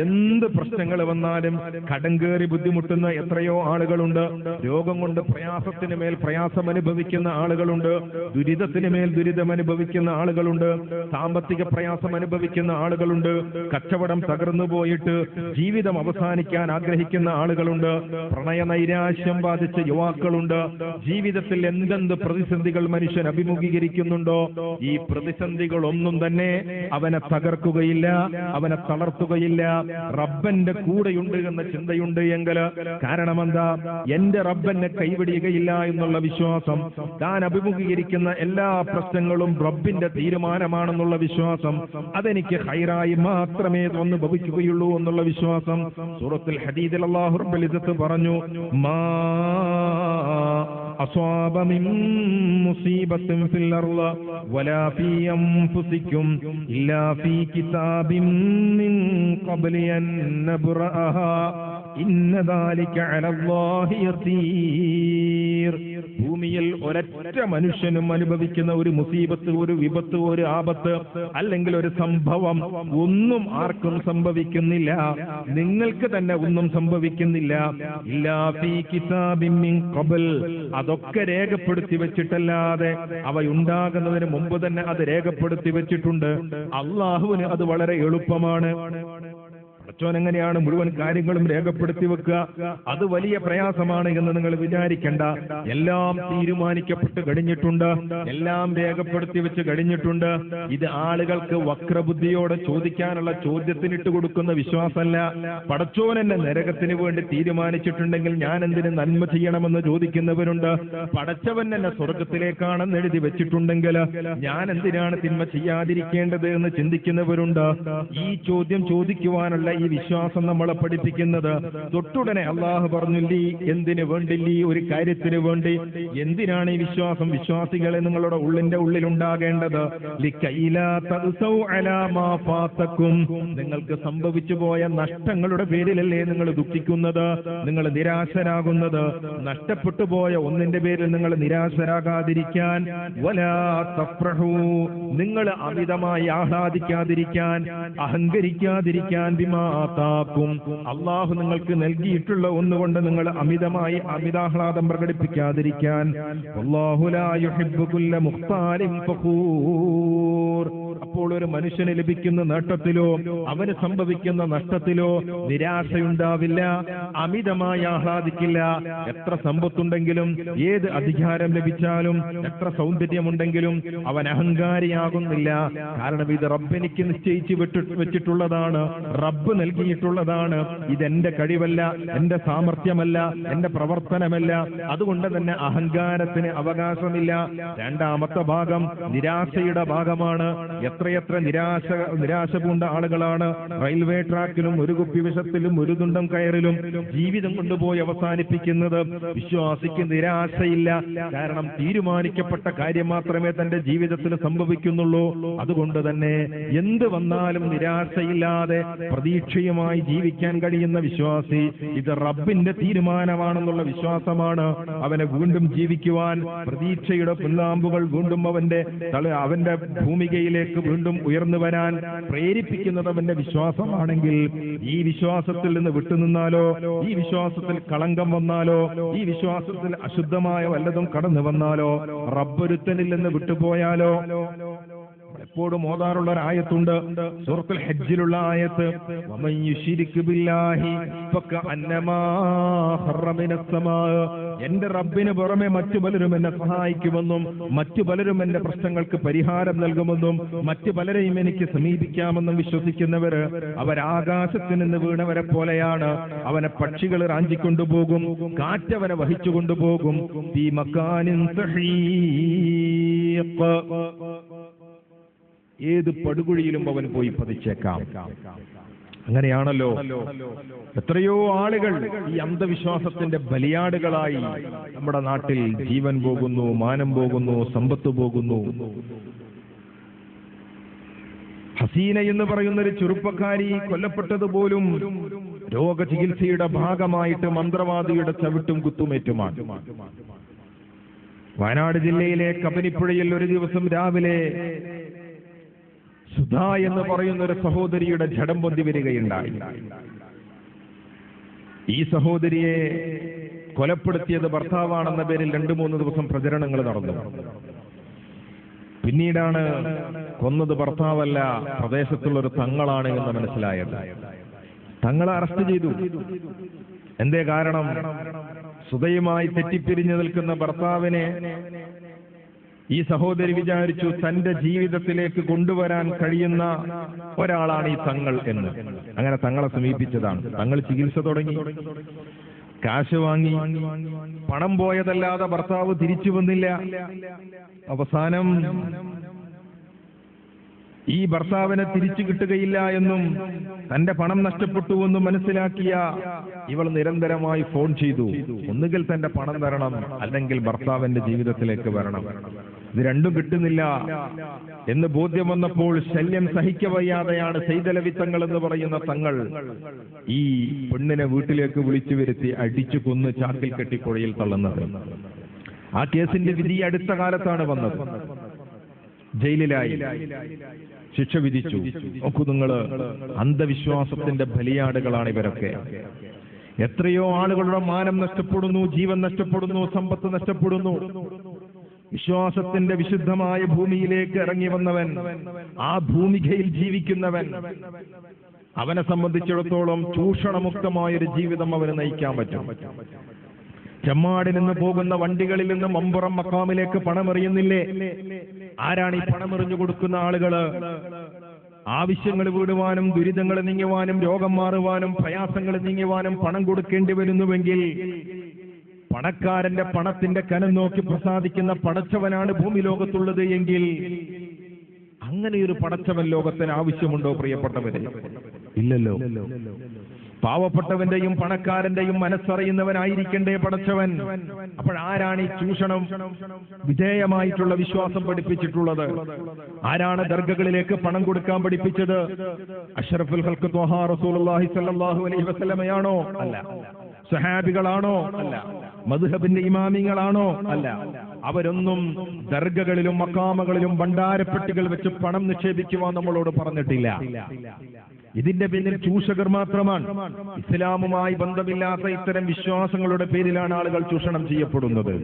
എന്ത് പ്രശ്നങ്ങൾ വന്നാലും കടം കയറി ബുദ്ധിമുട്ടുന്ന എത്രയോ ആളുകളുണ്ട്. രോഗം കൊണ്ട് പ്രയാസത്തിന് മേൽ പ്രയാസം അനുഭവിക്കുന്ന ആളുകളുണ്ട്. ദുരിതത്തിന് മേൽ ദുരിതം അനുഭവിക്കുന്ന ആളുകളുണ്ട്. സാമ്പത്തിക പ്രയാസം അനുഭവിക്കുന്ന ആളുകളുണ്ട്. കച്ചവടം തകർന്നു പോയിട്ട് ജീവിതം അവസാനിക്കാൻ ആഗ്രഹിക്കുന്ന ആളുകളുണ്ട്. പ്രണയ നൈരാശ്യം ബാധിച്ച യുവാക്കളുണ്ട്. ജീവിതത്തിൽ എന്തെന്ത് പ്രതിസന്ധികൾ മനുഷ്യൻ അഭിമുഖീകരിക്കുന്നുണ്ടോ, ഈ പ്രതിസന്ധികളൊന്നും തന്നെ അവനെ തകർക്കുകയില്ല, അവനെ തളർത്തുകയില്ല. റബ്ബന്റെ കൂടെയുണ്ട് എന്ന ചിന്തയുണ്ട് എങ്കിൽ, കാരണം എന്താ? എന്റെ റബ്ബനെ കൈവിടുകയില്ല എന്നുള്ള വിശ്വാസം, താൻ അഭിമുഖീകരിക്കുന്ന എല്ലാ പ്രശ്നങ്ങളും റബ്ബിന്റെ തീരുമാനമാണെന്നുള്ള വിശ്വാസം, അതെനിക്ക് ഖൈറായി മാത്രമേ വന്ന് ഭവിക്കുകയുള്ളൂ എന്നുള്ള വിശ്വാസം. സൂറത്തുൽ ഹദീദിൽ അല്ലാഹു റബ്ബുൽ ഇസ്സത്ത് പറഞ്ഞു, മാ അസ്വാബ മിൻ മുസീബത്തിൻ ഫിൽ അർള് വലാ ഫീ അൻഫുസികും ഇല്ലാ ഫീ കിതാബിൻ മിൻ ഖബ്ലി അൻ നബ്റഅഹാ ഇന്ന ദാലിക അലല്ലാഹി യസീർ. ഭൂമിയിൽ ഒരൊറ്റ മനുഷ്യനും അനുഭവിക്കുന്ന ഒരു മുസീബത്ത്, ഒരു വിപത്ത്, ഒരു ആപത്ത് അല്ലെങ്കിൽ ഒരു സംഭവം ഒന്നും ആർക്കും സംഭവിക്കുന്നില്ല. നിങ്ങൾക്ക് തന്നെ ഒന്നും സംഭവിക്കുന്നില്ല. ഇല്ലാ ഫീ കിതാബിൻ മിൻ ഖബ്ൽ, അതൊക്കെ രേഖപ്പെടുത്തി വെച്ചിട്ടല്ലാതെ, അവയുണ്ടാകുന്നതിന് മുമ്പ് തന്നെ അത് രേഖപ്പെടുത്തി വെച്ചിട്ടുണ്ട്. അള്ളാഹുവിന് അത് വളരെ എളുപ്പമാണ്. എങ്ങനെയാണ് മുഴുവൻ കാര്യങ്ങളും രേഖപ്പെടുത്തി വെക്കുക? അത് വലിയ പ്രയാസമാണ് എന്ന് നിങ്ങൾ വിചാരിക്കേണ്ട. എല്ലാം തീരുമാനിക്കപ്പെട്ട് കഴിഞ്ഞിട്ടുണ്ട്, എല്ലാം രേഖപ്പെടുത്തി വെച്ച് കഴിഞ്ഞിട്ടുണ്ട്. ഇത് ആളുകൾക്ക് വക്രബുദ്ധിയോടെ ചോദിക്കാനുള്ള ചോദ്യത്തിനിട്ട് കൊടുക്കുന്ന വിശ്വാസമല്ല. പടച്ചോൻ എന്നെ നരകത്തിന് വേണ്ടി തീരുമാനിച്ചിട്ടുണ്ടെങ്കിൽ ഞാൻ എന്തിന് നന്മ ചെയ്യണമെന്ന് ചോദിക്കുന്നവരുണ്ട്. പടച്ചവൻ എന്നെ സ്വർഗത്തിലേക്കാണെന്ന് എഴുതി വെച്ചിട്ടുണ്ടെങ്കിൽ ഞാൻ എന്തിനാണ് തിന്മ ചെയ്യാതിരിക്കേണ്ടത് എന്ന് ചിന്തിക്കുന്നവരുണ്ട്. ഈ ചോദ്യം ചോദിക്കുവാനുള്ള ഈ വിശ്വാസം നമ്മളെ പഠിപ്പിക്കുന്നത്, തൊട്ടുടനെ അള്ളാഹു പറഞ്ഞില്ലേ, എന്തിനു വേണ്ടില്ലേ? ഒരു കാര്യത്തിന് വേണ്ടി. എന്തിനാണ് ഈ വിശ്വാസം? വിശ്വാസികളെ നിങ്ങളുടെ ഉള്ളിന്റെ ഉള്ളിലുണ്ടാകേണ്ടത്, നിങ്ങൾക്ക് സംഭവിച്ചു പോയ നഷ്ടങ്ങളുടെ പേരിലല്ലേ നിങ്ങൾ ദുഃഖിക്കുന്നത്, നിങ്ങൾ നിരാശരാകുന്നത്? നഷ്ടപ്പെട്ടു പോയ ഒന്നിന്റെ പേരിൽ നിങ്ങൾ നിരാശരാകാതിരിക്കാൻ, വലാ തഫ്രഹൂ, നിങ്ങൾ അമിതമായി ആഹ്ലാദിക്കാതിരിക്കാൻ, അഹങ്കരിക്കാതിരിക്കാൻ, ബിമാ ആതാക്കും, അള്ളാഹു നിങ്ങൾക്ക് നൽകിയിട്ടുള്ള ഒന്നുകൊണ്ട് നിങ്ങൾ അമിതമായി അമിതാഹ്ലാദം പ്രകടിപ്പിക്കാതിരിക്കാൻ. വല്ലാഹു ലാ യുഹിബ്ബു കുല്ല മുഖ്താലിൻ ഫഖൂർ. അപ്പോൾ ഒരു മനുഷ്യന് ലഭിക്കുന്ന നേട്ടത്തിലോ അവന് സംഭവിക്കുന്ന നഷ്ടത്തിലോ നിരാശയുണ്ടാവില്ല, അമിതമായി ആഹ്ലാദിക്കില്ല. എത്ര സമ്പത്തുണ്ടെങ്കിലും, ഏത് അധികാരം ലഭിച്ചാലും, എത്ര സൗന്ദര്യമുണ്ടെങ്കിലും അവൻ അഹങ്കാരിയാകുന്നില്ല. കാരണം ഇത് റബ്ബെനിക്ക് നിശ്ചയിച്ച് വെച്ചിട്ടുള്ളതാണ്, റബ്ബ് നൽകിയിട്ടുള്ളതാണ്. ഇതെന്റെ കഴിവല്ല, എന്റെ സാമർഥ്യമല്ല, എന്റെ പ്രവർത്തനമല്ല. അതുകൊണ്ട് തന്നെ അഹങ്കാരത്തിന് അവകാശമില്ല. രണ്ടാമത്തെ ഭാഗം നിരാശയുടെ ഭാഗമാണ്. എത്രയെത്ര നിരാശ പൂണ്ട ആളുകളാണ് റെയിൽവേ ട്രാക്കിലും ഒരു കുപ്പി വിഷത്തിലും ഒരു തുണ്ടം കയറിലും ജീവിതം കൊണ്ടുപോയി അവസാനിപ്പിക്കുന്നത്. വിശ്വാസിക്ക് നിരാശയില്ല. കാരണം തീരുമാനിക്കപ്പെട്ട കാര്യം മാത്രമേ തന്റെ ജീവിതത്തിൽ സംഭവിക്കുന്നുള്ളൂ. അതുകൊണ്ട് തന്നെ എന്ത് വന്നാലും നിരാശയില്ലാതെ പ്രതീക്ഷയുമായി ജീവിക്കാൻ കഴിയുന്ന വിശ്വാസി, ഇത് റബ്ബിന്റെ തീരുമാനമാണെന്നുള്ള വിശ്വാസമാണ് അവനെ വീണ്ടും ജീവിക്കുവാൻ, പ്രതീക്ഷയുടെ പുല്ലാമ്പുകൾ വീണ്ടും അവന്റെ ഭൂമികയിലേക്ക് വീണ്ടും ഉയർന്നു വരാൻ പ്രേരിപ്പിക്കുന്നത് അവന്റെ വിശ്വാസമാണെങ്കിൽ, ഈ വിശ്വാസത്തിൽ നിന്ന് വിട്ടുനിന്നാലോ, ഈ വിശ്വാസത്തിൽ കളങ്കം വന്നാലോ, ഈ വിശ്വാസത്തിൽ അശുദ്ധമായ വല്ലതും കടന്നു വന്നാലോ, റബ്ബൊരുത്തനിൽ നിന്ന് വിട്ടുപോയാലോ, എപ്പോഴും ഓതാറുള്ള ഒരു ആയത്തുണ്ട്, സൂറത്തുൽ ഹജ്ജിലുള്ള ആയത്ത്, വമൻ യുശ്രിക് ബില്ലാഹി ഫകഅന്നമാ ഖറ മിനസ് സമാ. എന്റെ റബ്ബിന് പുറമെ മറ്റു പലരും എന്നെ സഹായിക്കുമെന്നും മറ്റു പലരും എന്റെ പ്രശ്നങ്ങൾക്ക് പരിഹാരം നൽകുമെന്നും മറ്റു പലരെയും എനിക്ക് സമീപിക്കാമെന്നും വിശ്വസിക്കുന്നവര് അവരാകാശത്ത് നിന്ന് വീണവരെ പോലെയാണ്. അവനെ പക്ഷികൾ റാഞ്ചിക്കൊണ്ടുപോകും, കാറ്റവനെ വഹിച്ചുകൊണ്ടുപോകും. ഫീ മക്കാനിൻ സഹീഖ്. ഏത് പടുകുഴിയിലും അവൻ പോയി പതിച്ചേക്കാം. അങ്ങനെയാണല്ലോ എത്രയോ ആളുകൾ ഈ അന്ധവിശ്വാസത്തിന്റെ ബലിയാടുകളായി നമ്മുടെ നാട്ടിൽ ജീവൻ പോകുന്നു, മാനം പോകുന്നു, സമ്പത്ത് പോകുന്നു. ഹസീന എന്ന് പറയുന്ന ഒരു ചെറുപ്പക്കാരി കൊല്ലപ്പെട്ടതുപോലും രോഗചികിത്സയുടെ ഭാഗമായിട്ട് മന്ത്രവാദിയുടെ ചവിട്ടും കുത്തുമേറ്റുമാണ്. വയനാട് ജില്ലയിലെ കബനിപ്പുഴയിൽ ഒരു ദിവസം രാവിലെ സുധ എന്ന് പറയുന്ന ഒരു സഹോദരിയുടെ ജഡം പൊന്തി വരികയുണ്ടായി. ഈ സഹോദരിയെ കൊലപ്പെടുത്തിയത് ഭർത്താവാണെന്ന പേരിൽ 2-3 ദിവസം പ്രചരണങ്ങൾ നടന്നു. പിന്നീടാണ് കൊന്നത് ഭർത്താവല്ല, പ്രദേശത്തുള്ളൊരു തങ്ങളാണ് എന്ന് മനസ്സിലായത്. തങ്ങളെ അറസ്റ്റ് ചെയ്തു. എന്തേ കാരണം? സുധയുമായി തെറ്റിപ്പിരിഞ്ഞു നിൽക്കുന്ന ഭർത്താവിനെ ഈ സഹോദരി വിചാരിച്ചു തന്റെ ജീവിതത്തിലേക്ക് കൊണ്ടുവരാൻ കഴിയുന്ന ഒരാളാണ് ഈ തങ്ങൾ എന്ന്. അങ്ങനെ തങ്ങളെ സമീപിച്ചതാണ്. തങ്ങൾ ചികിത്സ തുടങ്ങി, കാശ് വാങ്ങി. പണം പോയതല്ലാതെ ഭർത്താവ് തിരിച്ചു വന്നില്ല. അവസാനം ഈ ഭർത്താവിനെ തിരിച്ചു കിട്ടുകയില്ല എന്നും തന്റെ പണം നഷ്ടപ്പെട്ടുവെന്നും മനസ്സിലാക്കിയ ഇവൾ നിരന്തരമായി ഫോൺ ചെയ്തു. ഒന്നുകിൽ തന്റെ പണം തരണം, അല്ലെങ്കിൽ ഭർത്താവിന്റെ ജീവിതത്തിലേക്ക് വരണം. ഇത് രണ്ടും കിട്ടുന്നില്ല എന്ന് ബോധ്യം വന്നപ്പോൾ ശല്യം സഹിക്കവയ്യാതെയാണ് സൈദലവി തങ്ങൾ എന്ന് പറയുന്ന തങ്ങൾ ഈ പെണ്ണിനെ വീട്ടിലേക്ക് വിളിച്ചു വരുത്തി അടിച്ചു കൊന്ന് ചാക്കിൽ കെട്ടി പുഴയിൽ തള്ളുന്നത്. ആ കേസിന്റെ വിധി അടുത്ത കാലത്താണ് വന്നത്. ജയിലിലായി, ശിക്ഷ വിധിച്ചു. നോക്കൂ നിങ്ങള്, അന്ധവിശ്വാസത്തിന്റെ ബലിയാടുകളാണ് ഇവരൊക്കെ. എത്രയോ ആളുകളുടെ മാനം നഷ്ടപ്പെടുന്നു, ജീവൻ നഷ്ടപ്പെടുന്നു, സമ്പത്ത് നഷ്ടപ്പെടുന്നു. വിശ്വാസത്തിന്റെ വിശുദ്ധമായ ഭൂമിയിലേക്ക് ഇറങ്ങി വന്നവൻ, ആ ഭൂമികയിൽ ജീവിക്കുന്നവൻ, അവനെ സംബന്ധിച്ചിടത്തോളം ചൂഷണമുക്തമായൊരു ജീവിതം അവന് നയിക്കാൻ പറ്റും. ചെമ്മാടിൽ നിന്ന് പോകുന്ന വണ്ടികളിൽ നിന്ന് മമ്പുറം മക്കാമിലേക്ക് പണമെറിയുന്നില്ലേ? ആരാണ് ഈ പണമെറിഞ്ഞു കൊടുക്കുന്ന ആളുകള്? ആവശ്യങ്ങൾ വീടുവാനും ദുരിതങ്ങൾ നീങ്ങുവാനും രോഗം മാറുവാനും പ്രയാസങ്ങൾ നീങ്ങുവാനും പണം കൊടുക്കേണ്ടി വരുന്നുവെങ്കിൽ പണക്കാരന്റെ പണത്തിന്റെ കനം നോക്കി പ്രസാദിക്കുന്ന പടച്ചവനാണ് ഭൂമി ലോകത്തുള്ളത് എങ്കിൽ അങ്ങനെയൊരു പടച്ചവൻ ലോകത്തിന് ആവശ്യമുണ്ടോ പ്രിയപ്പെട്ടവരെ? ഇല്ലല്ലോ. പാവപ്പെട്ടവന്റെയും പണക്കാരന്റെയും മനസ്സറിയുന്നവനായിരിക്കണ്ടേ പടച്ചവൻ. അപ്പോഴാരാണ് ഈ ചൂഷണം വിധേയമായിട്ടുള്ള വിശ്വാസം പഠിപ്പിച്ചിട്ടുള്ളത്? ആരാണ് ദർഗകളിലേക്ക് പണം കൊടുക്കാൻ പഠിപ്പിച്ചത്? അഷ്റഫുൽ ഖൽഖ് ത്വഹ റസൂലുള്ളാഹി സ്വല്ലല്ലാഹു അലൈഹി വസല്ലമയാണോ? അല്ല. സഹാബികളാണോ? അല്ല. മദ്ഹബിന്റെ ഇമാമിങ്ങളാണോ? അല്ല. അവരൊന്നും ദർഗകളിലും മക്കാമകളിലും ഭണ്ഡാരപ്പെട്ടികൾ വെച്ച് പണം നിക്ഷേപിക്കുവാൻ നമ്മളോട് പറഞ്ഞിട്ടില്ല. ഇതിന്റെ പിന്നിൽ ചൂഷകർ മാത്രമാണ്. ഇസ്ലാമുമായി ബന്ധമില്ലാത്ത ഇത്തരം വിശ്വാസങ്ങളുടെ പേരിലാണ് ആളുകൾ ചൂഷണം ചെയ്യപ്പെടുന്നത്.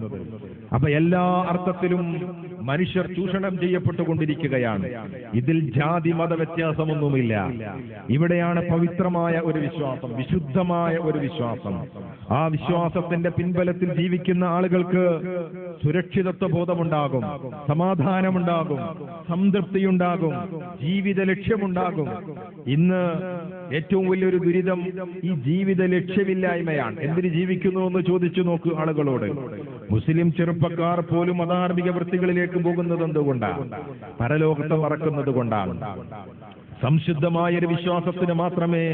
അപ്പൊ എല്ലാ അർത്ഥത്തിലും മനുഷ്യർ ചൂഷണം ചെയ്യപ്പെട്ടുകൊണ്ടിരിക്കുകയാണ്. ഇതിൽ ജാതി മത വ്യത്യാസമൊന്നുമില്ല. ഇവിടെയാണ് പവിത്രമായ ഒരു വിശ്വാസം, വിശുദ്ധമായ ഒരു വിശ്വാസം. ആ വിശ്വാസത്തിന്റെ പിൻബലത്തിൽ ജീവിക്കുന്ന ആളുകൾക്ക് സുരക്ഷിതത്വ ബോധമുണ്ടാകും, സമാധാനമുണ്ടാകും, സംതൃപ്തിയുണ്ടാകും, ജീവിത ലക്ഷ്യമുണ്ടാകും. ഇന്ന് ഏറ്റവും വലിയൊരു ദുരിതം ഈ ജീവിത ലക്ഷ്യമില്ലായ്മയാണ്. എന്തിന് ജീവിക്കുന്നു എന്ന് ചോദിച്ചു നോക്കൂ ആളുകളോട്. മുസ്ലിം ചെറുപ്പക്കാർ പോലും അധാർമിക വൃത്തികളിലേക്ക് പോകുന്നത് എന്തുകൊണ്ടാണ്? പരലോകത്തെ മറക്കുന്നത് കൊണ്ടാണ്. സംശുദ്ധമായൊരു വിശ്വാസത്തിന് മാത്രമേ,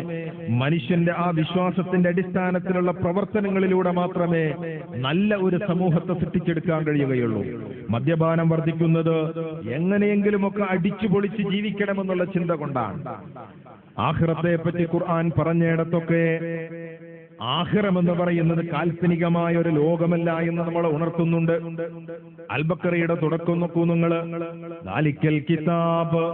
മനുഷ്യന്റെ ആ വിശ്വാസത്തിന്റെ അടിസ്ഥാനത്തിലുള്ള പ്രവർത്തനങ്ങളിലൂടെ മാത്രമേ നല്ല ഒരു സമൂഹത്തെ സൃഷ്ടിച്ചെടുക്കാൻ കഴിയുകയുള്ളൂ. മദ്യപാനം വർദ്ധിക്കുന്നത് എങ്ങനെയെങ്കിലുമൊക്കെ അടിച്ചു പൊളിച്ച് ജീവിക്കണമെന്നുള്ള ചിന്ത കൊണ്ടാണ്. ആഖിറത്തെ പറ്റി ഖുർആൻ പറഞ്ഞിടത്തൊക്കെ ആഖിറമെന്ന് പറയുന്നത് കാൽപ്പനികമായ ഒരു ലോകമല്ല എന്ന് നമ്മളെ ഉണർത്തുന്നുണ്ട്. അൽ-ബഖറയുടെ തുടക്കം നോക്കൂ നിങ്ങൾ. ദാലിക്കൽ കിതാബ്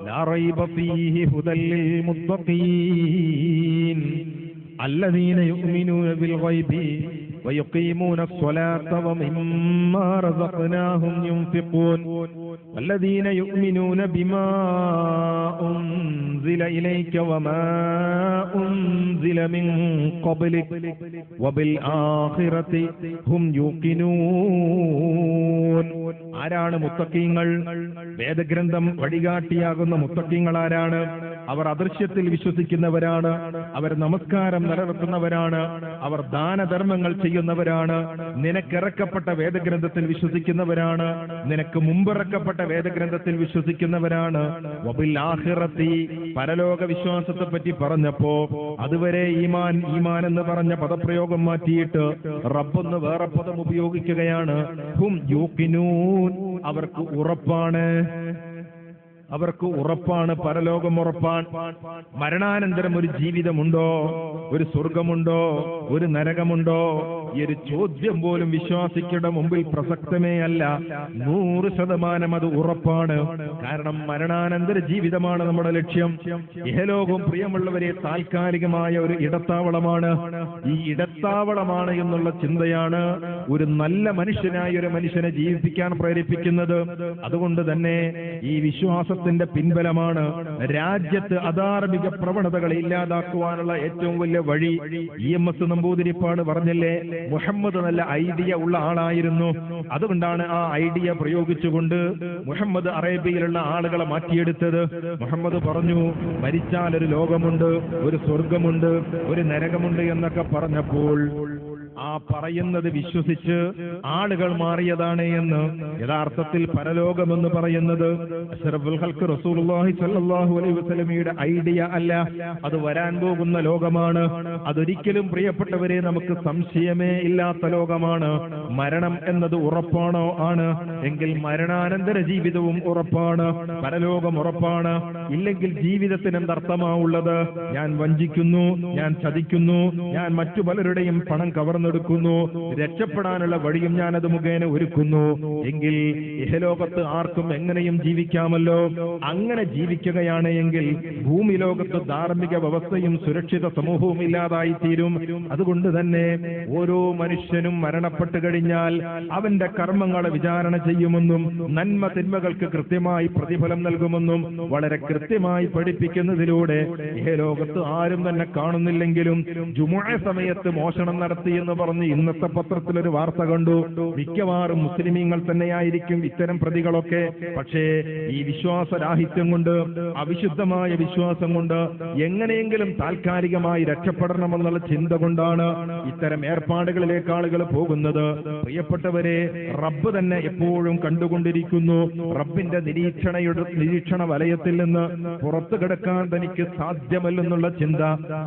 ലാ റൈബ ഫീഹി ഹുദൽ ലിൽ മുത്തഖീൻ അല്ലദീന യുഅ്മിനൂന ബിൽ ഗൈബി വയുഖീമൂന الصلاة ومما رزقناهم ينفقون والذين يؤمنون بما أنزل إليك وما أنزل من قبلك وبالآخرة هم يوقنون. ആരാണ് മുത്തഖീങ്ങൾ? വേദഗ്രന്ഥം വഴികാട്ടിയാകുന്ന മുത്തഖീങ്ങൾ ആരാണ്? അവർ അദൃശ്യത്തിൽ വിശ്വസിക്കുന്നവരാണ്, അവർ നമസ്കാരം നിലനിർത്തുന്നവരാണ്, അവർ ദാനധർമ്മങ്ങൾ ചെയ്യുന്നവരാണ്, നിനക്കിറക്കപ്പെട്ട വേദഗ്രന്ഥത്തിൽ വിശ്വസിക്കുന്നവരാണ്, നിനക്ക് മുമ്പിറക്കപ്പെട്ട വേദഗ്രന്ഥത്തിൽ വിശ്വസിക്കുന്നവരാണ്. വബിൽ ആഖിറത്തി, പരലോക വിശ്വാസത്തെ പറ്റി പറഞ്ഞപ്പോ അതുവരെ ഈമാൻ ഈമാൻ എന്ന് പറഞ്ഞ പദപ്രയോഗം മാറ്റിയിട്ട് റബ്ബെന്ന് വേറെ പദം ഉപയോഗിക്കുകയാണ്. ഹും യൂഖിനൂൻ, അവർക്ക് ഉറപ്പാണ്, അവർക്ക് ഉറപ്പാണ്, പരലോകം ഉറപ്പാണ്. മരണാനന്തരം ഒരു ജീവിതമുണ്ടോ, ഒരു സ്വർഗമുണ്ടോ, ഒരു നരകമുണ്ടോ? ഈ ഒരു ചോദ്യം പോലും വിശ്വാസികളുടെ മുമ്പിൽ പ്രസക്തമേ അല്ല. 100% അത് ഉറപ്പാണ്. കാരണം മരണാനന്തര ജീവിതമാണ് നമ്മുടെ ലക്ഷ്യം. ഇഹലോകവും പ്രിയമുള്ളവരെ താൽക്കാലികമായ ഒരു ഇടത്താവളമാണ്. ഈ ഇടത്താവളമാണ് എന്നുള്ള ചിന്തയാണ് ഒരു നല്ല മനുഷ്യനായ ഒരു മനുഷ്യനെ ജീവിപ്പിക്കാൻ പ്രേരിപ്പിക്കുന്നത്. അതുകൊണ്ട് തന്നെ ഈ വിശ്വാസത്തിന്റെ പിൻബലമാണ് രാജ്യത്ത് അധാർമിക പ്രവണതകളെ ഇല്ലാതാക്കുവാനുള്ള ഏറ്റവും വലിയ വഴി. EMS നമ്പൂതിരിപ്പാട് പറഞ്ഞില്ലേ, മുഹമ്മദ് നല്ല ഐഡിയ ഉള്ള ആളായിരുന്നു. അതുകൊണ്ടാണ് ആ ഐഡിയ പ്രയോഗിച്ചുകൊണ്ട് മുഹമ്മദ് അറേബ്യയിലുള്ള ആളുകളെ മാറ്റിയെടുത്തത്. മുഹമ്മദ് പറഞ്ഞു, മരിച്ചാൽ ഒരു ലോകമുണ്ട്, ഒരു സ്വർഗമുണ്ട്, ഒരു നരകമുണ്ട് എന്നൊക്കെ പറഞ്ഞപ്പോൾ ആ പറയുന്നത് വിശ്വസിച്ച് ആളുകൾ മാറിയതാണ് എന്ന്. യഥാർത്ഥത്തിൽ പരലോകമെന്ന് പറയുന്നത് അഷ്റഫുൽ ഖൽഖ് റസൂലുള്ളാഹി സ്വല്ലല്ലാഹു അലൈഹി വസല്ലമയുടെ ഐഡിയ അല്ല, അത് വരാൻ പോകുന്ന ലോകമാണ്. അതൊരിക്കലും പ്രിയപ്പെട്ടവരെ നമുക്ക് സംശയമേ ഇല്ലാത്ത ലോകമാണ്. മരണം എന്നത് ഉറപ്പാണോ? ആണ്. എങ്കിൽ മരണാനന്തര ജീവിതവും ഉറപ്പാണ്, പരലോകം ഉറപ്പാണ്. ഇല്ലെങ്കിൽ ജീവിതത്തിന് എന്തർത്ഥമാവുള്ളത്? ഞാൻ വഞ്ചിക്കുന്നു, ഞാൻ ചതിക്കുന്നു, ഞാൻ മറ്റു പലരുടെയും പണം കവർന്നെടുക്കുന്നു, രക്ഷപ്പെടാനുള്ള വഴിയും ഞാനത് മുഖേന ഒരുക്കുന്നു. എങ്കിൽ ഇഹലോകത്ത് ആർക്കും എങ്ങനെയും ജീവിക്കാമല്ലോ. അങ്ങനെ ജീവിക്കുകയാണ് എങ്കിൽ ഭൂമി ലോകത്ത് ധാർമ്മിക വ്യവസ്ഥയും സുരക്ഷിത സമൂഹവും ഇല്ലാതായി തീരും. അതുകൊണ്ട് തന്നെ ഓരോ മനുഷ്യനും മരണപ്പെട്ടു കഴിഞ്ഞാൽ അവന്റെ കർമ്മങ്ങളെ വിചാരണ ചെയ്യുമെന്നും നന്മ തിന്മകൾക്ക് കൃത്യമായി പ്രതിഫലം നൽകുമെന്നും വളരെ കൃത്യമായി പഠിപ്പിക്കുന്നതിലൂടെ ഇഹലോകത്ത് ആരും തന്നെ കാണുന്നില്ലെങ്കിലും ജുമുഅ സമയത്ത് മോഷണം നടത്തി എന്ന് പറഞ്ഞ് ഇന്നത്തെ പത്രത്തിലൊരു വാർത്ത കണ്ടു. മിക്കവാറും മുസ്ലിമീങ്ങൾ തന്നെയായിരിക്കും ഇത്തരം പ്രതികളൊക്കെ. പക്ഷേ ഈ വിശ്വാസരാഹിത്യം കൊണ്ട്, അവിശുദ്ധമായ വിശ്വാസം കൊണ്ട് എങ്ങനെയെങ്കിലും താൽക്കാലികമായി രക്ഷപ്പെടണമെന്നുള്ള ചിന്ത കൊണ്ടാണ് ഇത്തരം ഏർപ്പാടുകളിലേക്ക് ആളുകൾ പോകുന്നത്. പ്രിയപ്പെട്ടവരെ, റബ്ബ് തന്നെ എപ്പോഴും കണ്ടുകൊണ്ടിരിക്കുന്നു. റബ്ബിന്റെ നിരീക്ഷണ വലയത്തിൽ നിന്ന് പുറത്തു കിടക്കാൻ തനിക്ക് സാധ്യമല്ലെന്നുള്ള ചിന്ത,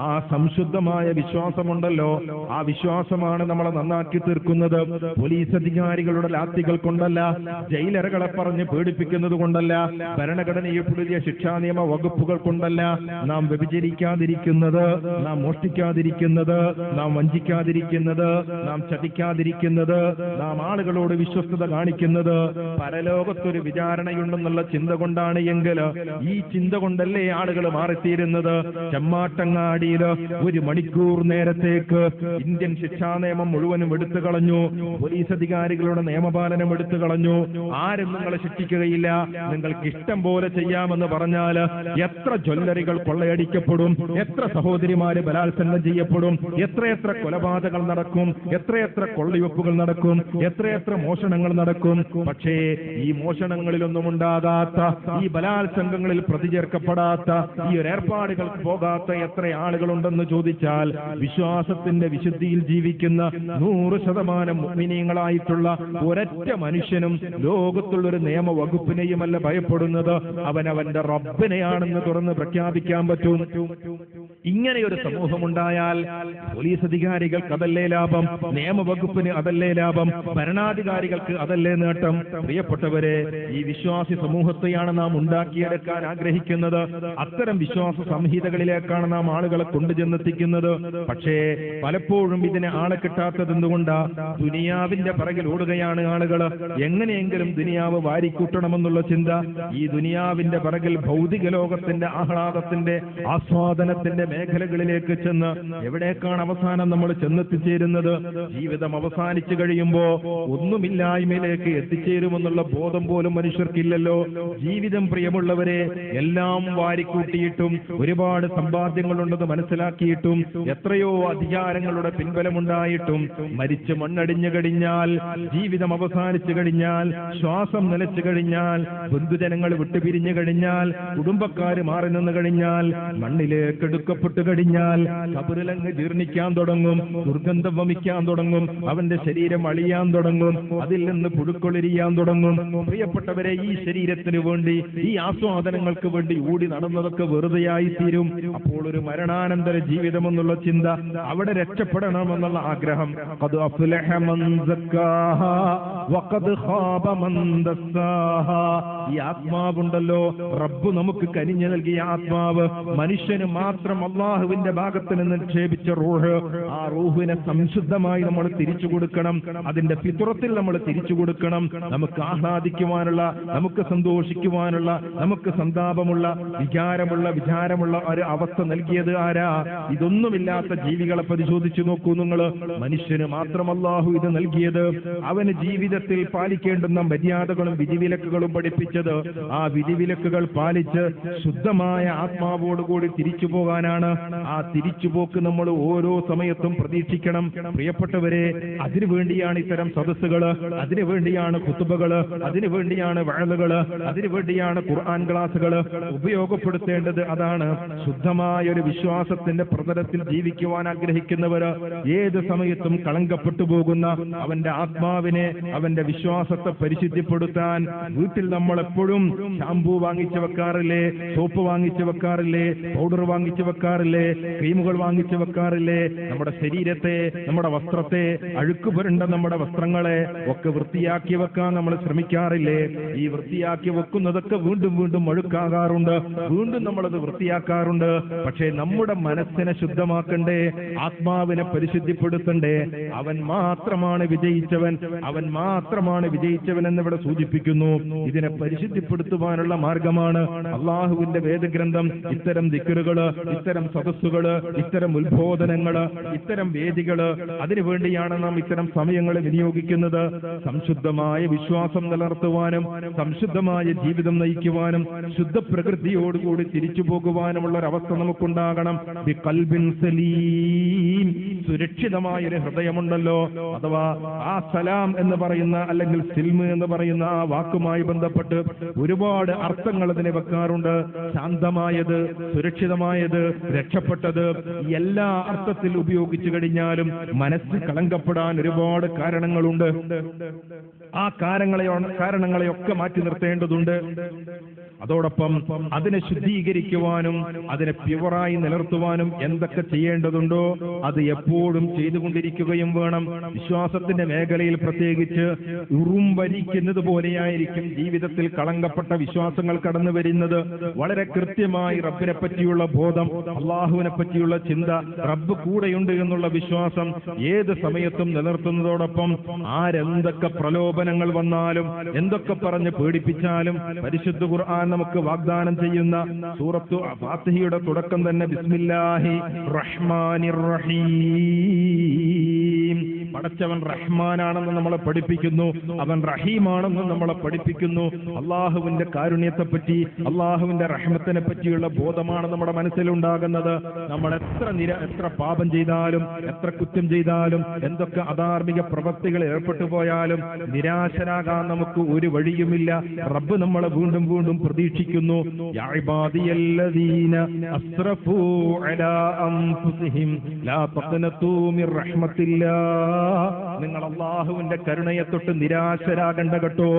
ആ സംശുദ്ധമായ വിശ്വാസമുണ്ടല്ലോ, ആ വിശ്വാസമാണ് നമ്മളെ നന്നാക്കി തീർക്കുന്നത്. പോലീസ് അധികാരികളുടെ ലാത്തികൾ കൊണ്ടല്ല, ജയിലറകളെ പറഞ്ഞ് പേടിപ്പിക്കുന്നത് കൊണ്ടല്ല, ഭരണഘടനയിൽ പുതിയ ശിക്ഷാ നിയമ വകുപ്പുകൾ കൊണ്ടല്ല നാം വ്യഭിചരിക്കാതിരിക്കുന്നത്, നാം മോഷ്ടിക്കാതിരിക്കുന്നത്, നാം വഞ്ചിക്കാതിരിക്കുന്നത്, നാം ചതിക്കാതിരിക്കുന്നത്, നാം ആളുകളോട് വിശ്വസ്തത കാണിക്കുന്നത് പരലോകത്തൊരു വിചാരണയുണ്ടെന്നുള്ള ചിന്ത കൊണ്ടാണ്. എങ്കിൽ ഈ ചിന്ത കൊണ്ടല്ലേ ആളുകൾ മാറിത്തീരുന്നത്. ചെമ്മാട്ടങ്ങാടിയിൽ 1 മണിക്കൂർ നേരത്തേക്ക് ഇന്ത്യൻ ശിക്ഷാ ശിക്ഷാ നിയമം മുഴുവനും എടുത്തു കളഞ്ഞു, പോലീസ് അധികാരികളുടെ നിയമപാലനം എടുത്തു കളഞ്ഞു. ആരും നിങ്ങളെ ശിക്ഷിക്കുകയില്ല, നിങ്ങൾക്ക് ഇഷ്ടം പോലെ ചെയ്യാമെന്ന് പറഞ്ഞാൽ എത്ര ജ്വല്ലറികൾ കൊള്ളയടിക്കപ്പെടും, എത്ര സഹോദരിമാര് ബലാത്സംഗം ചെയ്യപ്പെടും, എത്രയെത്ര കൊലപാതകങ്ങൾ നടക്കും, എത്രയെത്ര കൊള്ളിവെപ്പുകൾ നടക്കും, എത്രയെത്ര മോഷണങ്ങൾ നടക്കും. പക്ഷേ ഈ മോഷണങ്ങളിലൊന്നും ഉണ്ടാകാത്ത, ഈ ബലാത്സംഗങ്ങളിൽ പ്രതിചേർക്കപ്പെടാത്ത, ഈ ഒരു ഏർപ്പാടുകൾക്ക് പോകാത്ത എത്ര ആളുകളുണ്ടെന്ന് ചോദിച്ചാൽ വിശ്വാസത്തിന്റെ വിശുദ്ധിയിൽ ജീവിക്കുന്ന 100% മുഅ്മിനീങ്ങളായിട്ടുള്ള ഒരൊറ്റ മനുഷ്യനും ലോകത്തുള്ളൊരു നിയമവകുപ്പിനെയുമല്ല ഭയപ്പെടുന്നത്, അവനവന്റെ റബ്ബിനെയാണെന്ന് തുറന്ന് പ്രഖ്യാപിക്കാൻ പറ്റും. ഇങ്ങനെയൊരു സമൂഹമുണ്ടായാൽ പോലീസ് അധികാരികൾക്ക് അതല്ലേ ലാഭം, നിയമവകുപ്പിന് അതല്ലേ ലാഭം, ഭരണാധികാരികൾക്ക് അതല്ലേ നേട്ടം. പ്രിയപ്പെട്ടവരെ, ഈ വിശ്വാസി സമൂഹത്തെയാണ് നാം ഉണ്ടാക്കിയെടുക്കാൻ ആഗ്രഹിക്കുന്നത്. അത്തരം വിശ്വാസ സംഹിതകളിലേക്കാണ് നാം ആളുകളെ കൊണ്ടുചെന്നെത്തിക്കുന്നത്. പക്ഷേ പലപ്പോഴും ഇതിനെ ആളെ കിട്ടാത്തത് എന്തുകൊണ്ടാ? ദുനിയാവിന്റെ പിറകിൽ ഓടുകയാണ് ആളുകൾ. എങ്ങനെയെങ്കിലും ദുനിയാവ് വാരിക്കൂട്ടണമെന്നുള്ള ചിന്ത. ഈ ദുനിയാവിന്റെ പിറകിൽ ഭൗതിക ലോകത്തിന്റെ ആഹ്ലാദത്തിന്റെ ആസ്വാദനത്തിന്റെ മേഖലകളിലേക്ക് ചെന്ന് എവിടേക്കാണ് അവസാനം നമ്മൾ ചെന്നെത്തിച്ചേരുന്നത്? ജീവിതം അവസാനിച്ചു കഴിയുമ്പോ ഒന്നുമില്ലായ്മയിലേക്ക് എത്തിച്ചേരുമെന്നുള്ള ബോധം പോലും മനുഷ്യർക്കില്ലല്ലോ. ജീവിതം, പ്രിയമുള്ളവരെ, എല്ലാം വാരിക്കൂട്ടിയിട്ടും ഒരുപാട് സമ്പാദ്യങ്ങളുണ്ടെന്ന് മനസ്സിലാക്കിയിട്ടും എത്രയോ അധികാരങ്ങളുടെ പിൻബലമുണ്ടായിട്ടും മരിച്ച് മണ്ണടിഞ്ഞു കഴിഞ്ഞാൽ, ജീവിതം അവസാനിച്ചു കഴിഞ്ഞാൽ, ശ്വാസം നിലച്ചു കഴിഞ്ഞാൽ, ബന്ധുജനങ്ങൾ വിട്ടുപിരിഞ്ഞു കഴിഞ്ഞാൽ, കുടുംബക്കാര് മാറി നിന്ന് കഴിഞ്ഞാൽ, മണ്ണിലേക്ക് എടുക്കപ്പെട്ടു കഴിഞ്ഞാൽ കബറിലങ്ങ് ജീർണിക്കാൻ തുടങ്ങും, ദുർഗന്ധം വമിക്കാൻ തുടങ്ങും, അവന്റെ ശരീരം അളിയാൻ തുടങ്ങും, അതിൽ നിന്ന് പുഴുക്കൊളിരിയാൻ തുടങ്ങും. പ്രിയപ്പെട്ടവരെ, ഈ ശരീരത്തിന് വേണ്ടി, ഈ ആസ്വാദനങ്ങൾക്ക് വേണ്ടി ഓടി നടന്നതൊക്കെ വെറുതെയായി തീരും. അപ്പോൾ ഒരു മരണാനന്തര ജീവിതം എന്നുള്ള ചിന്ത, അവിടെ രക്ഷപ്പെടണമെന്നുള്ള ആഗ്രഹം. ഖദ് അഫ്ലഹ മൻ സക്കാഹ വഖദ് ഖാബ മൻ ദസ്സാഹ. ഈ ആത്മാവുണ്ടല്ലോ, റബ്ബ് നമുക്ക് കനിഞ്ഞു നൽകിയ ആത്മാവ്, മനുഷ്യന് മാത്രം അള്ളാഹുവിന്റെ ഭാഗത്ത് നിന്ന് നിക്ഷേപിച്ച റൂഹ്, ആ റൂഹിനെ സംശുദ്ധമായി നമ്മൾ തിരിച്ചു കൊടുക്കണം. അതിന്റെ ഫിത്രത്തിൽ നമ്മൾ തിരിച്ചു കൊടുക്കണം. നമുക്ക് ആഹ്ലാദിക്കുവാനുള്ള, നമുക്ക് സന്തോഷിക്കുവാനുള്ള, നമുക്ക് സന്താപമുള്ള, വിചാരമുള്ള ഒരു അവസ്ഥ നൽകിയത് ആരാ? ഇതൊന്നുമില്ലാത്ത ജീവികളെ പരിശോധിച്ചു നോക്കൂ നിങ്ങൾ. മനുഷ്യന് മാത്രം അല്ലാഹു ഇത് നൽകിയത്. അവന് ജീവിതത്തിൽ പാലിക്കേണ്ടുന്ന മര്യാദകളും വിധിവിലക്കുകളും പഠിപ്പിച്ചത്. ആ വിധിവിലക്കുകൾ പാലിച്ച് ശുദ്ധമായ ആത്മാവോടുകൂടി തിരിച്ചു പോകാനാണ്. ആ തിരിച്ചുപോക്ക് നമ്മൾ ഓരോ സമയത്തും പ്രതീക്ഷിക്കണം. പ്രിയപ്പെട്ടവരെ, അതിനുവേണ്ടിയാണ് ഇത്തരം സദസ്സുകള്, അതിനുവേണ്ടിയാണ് ഖുതുബകള്, അതിനുവേണ്ടിയാണ് വഅളുകള്, അതിനുവേണ്ടിയാണ് ഖുർആൻ ക്ലാസുകള്. ഉപയോഗപ്പെടുത്തേണ്ടത് അതാണ്. ശുദ്ധമായ ഒരു വിശ്വാസത്തിന്റെ പ്രതലത്തിൽ ജീവിക്കുവാൻ ആഗ്രഹിക്കുന്നവര് ഏത് സമയത്തും കളങ്കപ്പെട്ടു പോകുന്ന അവന്റെ ആത്മാവിനെ, അവന്റെ വിശ്വാസത്തെ പരിശുദ്ധിപ്പെടുത്താൻ വീട്ടിൽ നമ്മൾ എപ്പോഴും ഷാമ്പൂ വാങ്ങിച്ചു വെക്കാറില്ലേ, സോപ്പ് വാങ്ങിച്ചു വെക്കാറില്ലേ, പൗഡർ വാങ്ങിച്ചു വെക്കാറില്ലേ, ക്രീമുകൾ വാങ്ങിച്ചു വെക്കാറില്ലേ? നമ്മുടെ ശരീരത്തെ, നമ്മുടെ വസ്ത്രത്തെ, അഴുക്ക് പുരണ്ട നമ്മുടെ വസ്ത്രങ്ങളെ ഒക്കെ വൃത്തിയാക്കി വെക്കാൻ നമ്മൾ ശ്രമിക്കാറില്ലേ? ഈ വൃത്തിയാക്കി വെക്കുന്നതൊക്കെ വീണ്ടും വീണ്ടും അഴുക്കാകാറുണ്ട്, വീണ്ടും നമ്മളത് വൃത്തിയാക്കാറുണ്ട്. പക്ഷേ നമ്മുടെ മനസ്സിനെ ശുദ്ധമാക്കണ്ടേ, ആത്മാവിനെ പരിശുദ്ധിപ്പെടുത്തണ്ടേ? അവൻ മാത്രമാണ് വിജയിച്ചവൻ, അവൻ മാത്രമാണ് വിജയിച്ചവൻ എന്നിവിടെ സൂചിപ്പിക്കുന്നു. ഇതിനെ പരിശുദ്ധിപ്പെടുത്തുവാനുള്ള മാർഗമാണ് അള്ളാഹുവിന്റെ വേദഗ്രന്ഥം. ഇത്തരം ദിക്റുകള്, ഇത്തരം സദസ്സുകള്, ഇത്തരം ഉത്ബോധനങ്ങള്, ഇത്തരം വേദികള്, അതിനുവേണ്ടിയാണ് നാം ഇത്തരം സമയങ്ങൾ വിനിയോഗിക്കുന്നത്. സംശുദ്ധമായ വിശ്വാസം നിലനിർത്തുവാനും സംശുദ്ധമായ ജീവിതം നയിക്കുവാനും ശുദ്ധ പ്രകൃതിയോടുകൂടി തിരിച്ചു പോകുവാനുമുള്ള ഒരവസ്ഥ നമുക്കുണ്ടാകണം. ബിഖൽബിൻ സലീം, സുരക്ഷിതമായ ഒരു ഹൃദയമുണ്ടല്ലോ, അഥവാ ആ സലാം എന്ന് പറയുന്ന, അല്ലെങ്കിൽ സിൽമ് എന്ന് പറയുന്ന ആ വാക്കുമായി ബന്ധപ്പെട്ട് ഒരുപാട് അർത്ഥങ്ങൾ അതിനെ വെക്കാറുണ്ട്. ശാന്തമായത്, സുരക്ഷിതമായത്, രക്ഷപ്പെട്ടത്, എല്ലാ അർത്ഥത്തിൽ ഉപയോഗിച്ചു കഴിഞ്ഞാലും മനസ്സ് കളങ്കപ്പെടാൻ ഒരുപാട് കാരണങ്ങളുണ്ട്. ആ കാരണങ്ങളെയൊക്കെ മാറ്റി നിർത്തേണ്ടതുണ്ട്. അതോടൊപ്പം അതിനെ ശുദ്ധീകരിക്കുവാനും അതിനെ പ്യുവറായി നിലനിർത്തുവാനും എന്തൊക്കെ ചെയ്യേണ്ടതുണ്ടോ അത് എപ്പോഴും ചെയ്തുകൊണ്ടിരിക്കുകയും വേണം. വിശ്വാസത്തിന്റെ മേഖലയിൽ പ്രത്യേകിച്ച് ഉറുംവരിക്കുന്നത് പോലെയായിരിക്കും ജീവിതത്തിൽ കളങ്കപ്പെട്ട വിശ്വാസങ്ങൾ കടന്നു വരുന്നത്. വളരെ കൃത്യമായി റബ്ബിനെ പറ്റിയുള്ള ബോധം, അള്ളാഹുവിനെ പറ്റിയുള്ള ചിന്ത, റബ്ബ് കൂടെയുണ്ട് എന്നുള്ള വിശ്വാസം ഏത് സമയത്തും നിലനിർത്തുന്നതോടൊപ്പം ആരെന്തൊക്കെ പ്രലോഭനങ്ങൾ വന്നാലും, എന്തൊക്കെ പറഞ്ഞ് പേടിപ്പിച്ചാലും, പരിശുദ്ധ ഖുർആൻ നമുക്ക് വാഗ്ദാനം ചെയ്യുന്ന സൂറത്തു ഫാത്തിഹയുടെ തുടക്കം തന്നെ ബിസ്മില്ലാഹി റഹ്മാനിർ റഹീം, പടച്ചവൻ റഹ്മാനാണെന്ന് നമ്മളെ പഠിപ്പിക്കുന്നു, അവൻ റഹീമാണെന്ന് നമ്മളെ പഠിപ്പിക്കുന്നു. അള്ളാഹുവിന്റെ കാരുണ്യത്തെപ്പറ്റി, അള്ളാഹുവിന്റെ റഹ്മത്തിനെ പറ്റിയുള്ള ബോധമാണ് നമ്മുടെ മനസ്സിലുണ്ടാകുന്നത്. നമ്മൾ എത്ര പാപം ചെയ്താലും, എത്ര കുറ്റം ചെയ്താലും, എന്തൊക്കെ അധാർമിക പ്രവൃത്തികൾ ഏർപ്പെട്ടു പോയാലും നിരാശരാകാൻ നമുക്ക് ഒരു വഴിയുമില്ല. റബ്ബ് നമ്മളെ വീണ്ടും വീണ്ടും പ്രതീക്ഷിക്കുന്നു. യാ ഇബാദിയല്ലദീന അസ്റഫൂ അലാ അൻഫുസിഹിം ലാ തഖ്നതൂ മിർ റഹ്മത്തില്ലാഹ്. നിങ്ങൾ അല്ലാഹുവിന്റെ കരുണയെ തൊട്ട് നിരാശരാകണ്ട കേട്ടോ.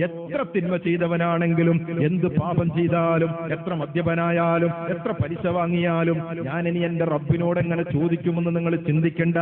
എത്ര തിന്മ ചെയ്തവനാണെങ്കിലും, എന്ത് പാപം ചെയ്താലും, എത്ര മദ്യപനായാലും, എത്ര പലിശ വാങ്ങിയാലും ഞാൻ ഇനി എന്റെ റബ്ബിനോട് എങ്ങനെ ചോദിക്കുമെന്ന് നിങ്ങൾ ചിന്തിക്കണ്ട.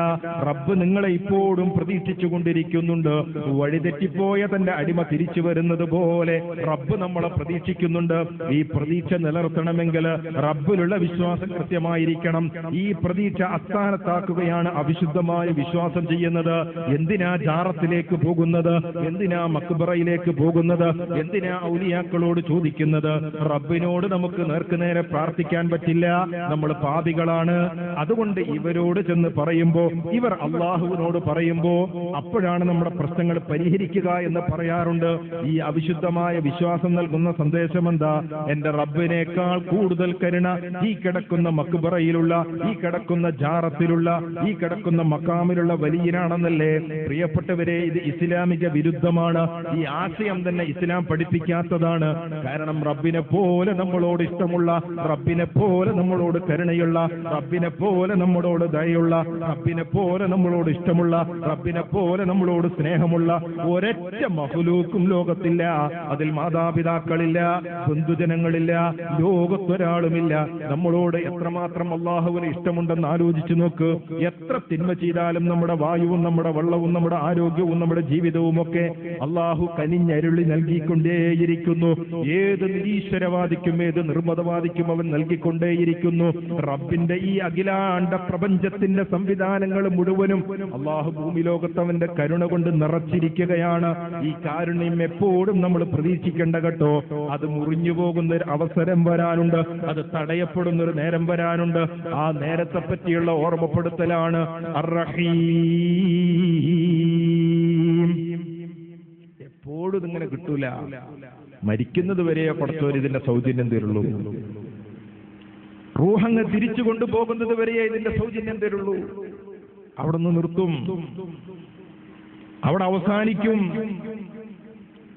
റബ്ബ് നിങ്ങളെ ഇപ്പോഴും പ്രതീക്ഷിച്ചു കൊണ്ടിരിക്കുന്നുണ്ട്. വഴിതെറ്റിപ്പോയ തന്റെ അടിമ തിരിച്ചു വരുന്നത് പോലെ റബ്ബ് നമ്മളെ പ്രതീക്ഷിക്കുന്നുണ്ട്. ഈ പ്രതീക്ഷ നിലനിർത്തണമെങ്കിൽ റബ്ബിലുള്ള വിശ്വാസം കൃത്യമായിരിക്കണം. ഈ പ്രതീക്ഷ അസ്ഥാനത്താക്കുകയാണ് അവിശുദ്ധമായ വിശ്വാസം ചെയ്യുന്നത്. എന്തിനാ ജാറത്തിലേക്ക് പോകുന്നത്? എന്തിനാ മക്ബറയിലേക്ക് പോകുന്നത്? എന്തിനാ ഔലിയാക്കളോട് ചോദിക്കുന്നത്? റബ്ബിനോട് നമുക്ക് നേർക്കുനേരെ പ്രാർത്ഥിക്കാൻ പറ്റില്ല. നമ്മൾ പാപികളാണ്. അതുകൊണ്ട് ഇവരോട് ചെന്ന് പറയുമ്പോ, ഇവർ അള്ളാഹുവിനോട് പറയുമ്പോ അപ്പോഴാണ് നമ്മുടെ പ്രശ്നങ്ങൾ പരിഹരിക്കുക എന്ന് പറയാറുണ്ട്. ഈ അവിശുദ്ധമായ വിശ്വാസം നൽകുന്ന സന്ദേശം എന്താ? എന്റെ റബ്ബിനേക്കാൾ കൂടുതൽ കരുണ ഈ കിടക്കുന്ന മക്ബറയിലുള്ള, ഈ കിടക്കുന്ന ജാറത്തിലുള്ള, ഈ കിടക്കുന്ന മക്കാമിലുള്ള വലിയനാണെന്നല്ലേ? പ്രിയപ്പെട്ടവരെ, ഇത് ഇസ്ലാമിക വിരുദ്ധമാണ്. ഈ ആശയം തന്നെ ഇസ്ലാം പഠിപ്പിക്കാത്തതാണ്. കാരണം റബ്ബിനെ പോലെ നമ്മളോട് ഇഷ്ടമുള്ള, റബ്ബിനെ പോലെ നമ്മളോട് കരുണയുള്ള, റബ്ബിനെ പോലെ നമ്മളോട് ദയുള്ള, റബ്ബിനെ പോലെ നമ്മളോട് ഇഷ്ടമുള്ള, റബ്ബിനെ പോലെ നമ്മളോട് സ്നേഹമുള്ള ഒരൊറ്റ മഖ്ലൂക്കും ലോകത്തില്ല. അതിൽ മാതാപിതാക്കളില്ല, ബന്ധുജനങ്ങളില്ല, ലോകത്തൊരാളുമില്ല. നമ്മളോട് എത്രമാത്രം അള്ളാഹുവിന് ഇഷ്ടമുണ്ടെന്ന് ആലോചിച്ചു നോക്ക്. എത്ര തിന്മ ചെയ്താലും നമ്മുടെ വായുവും, നമ്മുടെ വെള്ളവും, നമ്മുടെ ആരോഗ്യവും, നമ്മുടെ ജീവിതവും ഒക്കെ അള്ളാഹു കനിഞ്ഞരുളി നൽകിക്കൊണ്ടേയിരിക്കുന്നു. ഏത് നിരീശ്വരവാദിക്കും, ഏത് നിർമ്മതവാദിക്കും അവൻ നൽകിക്കൊണ്ടേയിരിക്കുന്നു. റബ്ബിന്റെ ഈ അഖിലാണ്ട പ്രപഞ്ചത്തിന്റെ സംവിധാനങ്ങൾ മുഴുവനും അള്ളാഹു ഭൂമി ലോകത്ത് അവന്റെ കരുണ കൊണ്ട് നിറച്ചിരിക്കുകയാണ്. ഈ കാരുണ്യം എപ്പോഴും നമ്മൾ പ്രതീക്ഷിക്കേണ്ട കേട്ടോ. അത് മുറിഞ്ഞു പോകുന്ന ഒരു അവസരം വരാനുണ്ട്. അത് തടയപ്പെടുന്ന ഒരു നേരം വരാനുണ്ട്. ആ നേരത്തെ പറ്റിയുള്ള ഓർമ്മപ്പെടുത്തലാണ് അർ-റഹീം. എപ്പോഴും ഇതിങ്ങനെ കിട്ടൂല. മരിക്കുന്നത് വരെയോ പടച്ചോൻ ഇതിന്റെ സൗജന്യം തരുള്ളൂ. റൂഹങ്ങ് തിരിച്ചു കൊണ്ടുപോകുന്നത് വരെയേ ഇതിന്റെ സൗജന്യം തരുള്ളൂ. അവിടെ നിന്ന് നിർത്തും, അവിടെ അവസാനിക്കും.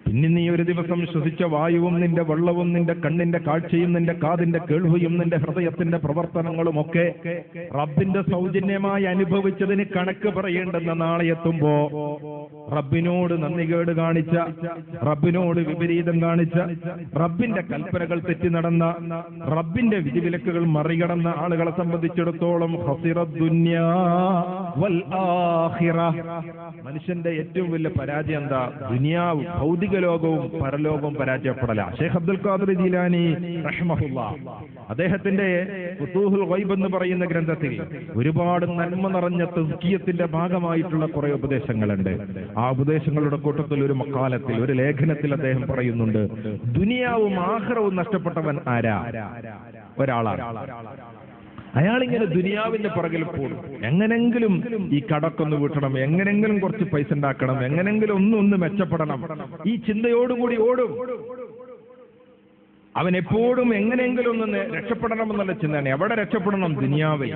പിന്നെ നീ ഒരു ദിവസം ശ്വസിച്ച വായുവും, നിന്റെ വെള്ളവും, നിന്റെ കണ്ണിന്റെ കാഴ്ചയും, നിന്റെ കാതിന്റെ കേൾവിയും, നിന്റെ ഹൃദയത്തിന്റെ പ്രവർത്തനങ്ങളും ഒക്കെ റബ്ബിന്റെ സൗജന്യമായി അനുഭവിച്ചതിന് കണക്ക് പറയേണ്ടെന്ന നാളെ എത്തുമ്പോ റബ്ബിനോട് നന്ദികേട് കാണിച്ച, റബ്ബിനോട് വിപരീതം കാണിച്ച, റബ്ബിന്റെ കൽപ്പനകൾ തെറ്റി നടന്ന, റബ്ബിന്റെ വിധിവിലക്കുകൾ മറികടന്ന ആളുകളെ സംബന്ധിച്ചിടത്തോളം ഖസിറദ് ദുനിയാ വൽ ആഖിറ. മനുഷ്യന്റെ ഏറ്റവും വലിയ പരാജയം എന്താ? ദുനിയാവ്, ഭൗതിക ലോകവും പരലോകവും പരാജയപ്പെടല. ഷെയ്ഖ് അബ്ദുൽ ഖാദിർ ജീലാനി റഹ്മഹുല്ലാഹ് അദ്ദേഹത്തിന്റെ ഫുതൂഹുൽ ഗൈബ് എന്ന് പറയുന്ന ഗ്രന്ഥത്തിൽ ഒരുപാട് നന്മ നിറഞ്ഞ തസ്കിയത്തിന്റെ ഭാഗമായിട്ടുള്ള കുറെ ഉപദേശങ്ങളുണ്ട്. ആ ഉപദേശങ്ങളുടെ കൂട്ടത്തിൽ ഒരു മക്കാലത്തിൽ, ഒരു ലേഖനത്തിൽ അദ്ദേഹം പറയുന്നുണ്ട്, ദുനിയാവും ആഖിറവും നഷ്ടപ്പെട്ടവൻ ആരാ? ഒരാളാണ്. അയാളിങ്ങനെ ദുനിയാവിന്റെ പുറകിൽ പോകും. എങ്ങനെങ്കിലും ഈ കടക്കൊന്ന് വീട്ടണം, എങ്ങനെങ്കിലും കുറച്ച് പൈസ ഉണ്ടാക്കണം, എങ്ങനെങ്കിലും ഒന്ന് മെച്ചപ്പെടണം, ഈ ചിന്തയോടുകൂടി ഓടും. അവൻ എപ്പോഴും എങ്ങനെയെങ്കിലും ഒന്ന് രക്ഷപ്പെടണം എന്നുള്ള ചിന്തയാണ്. എവിടെ രക്ഷപ്പെടണം? ദുനിയാവിൽ.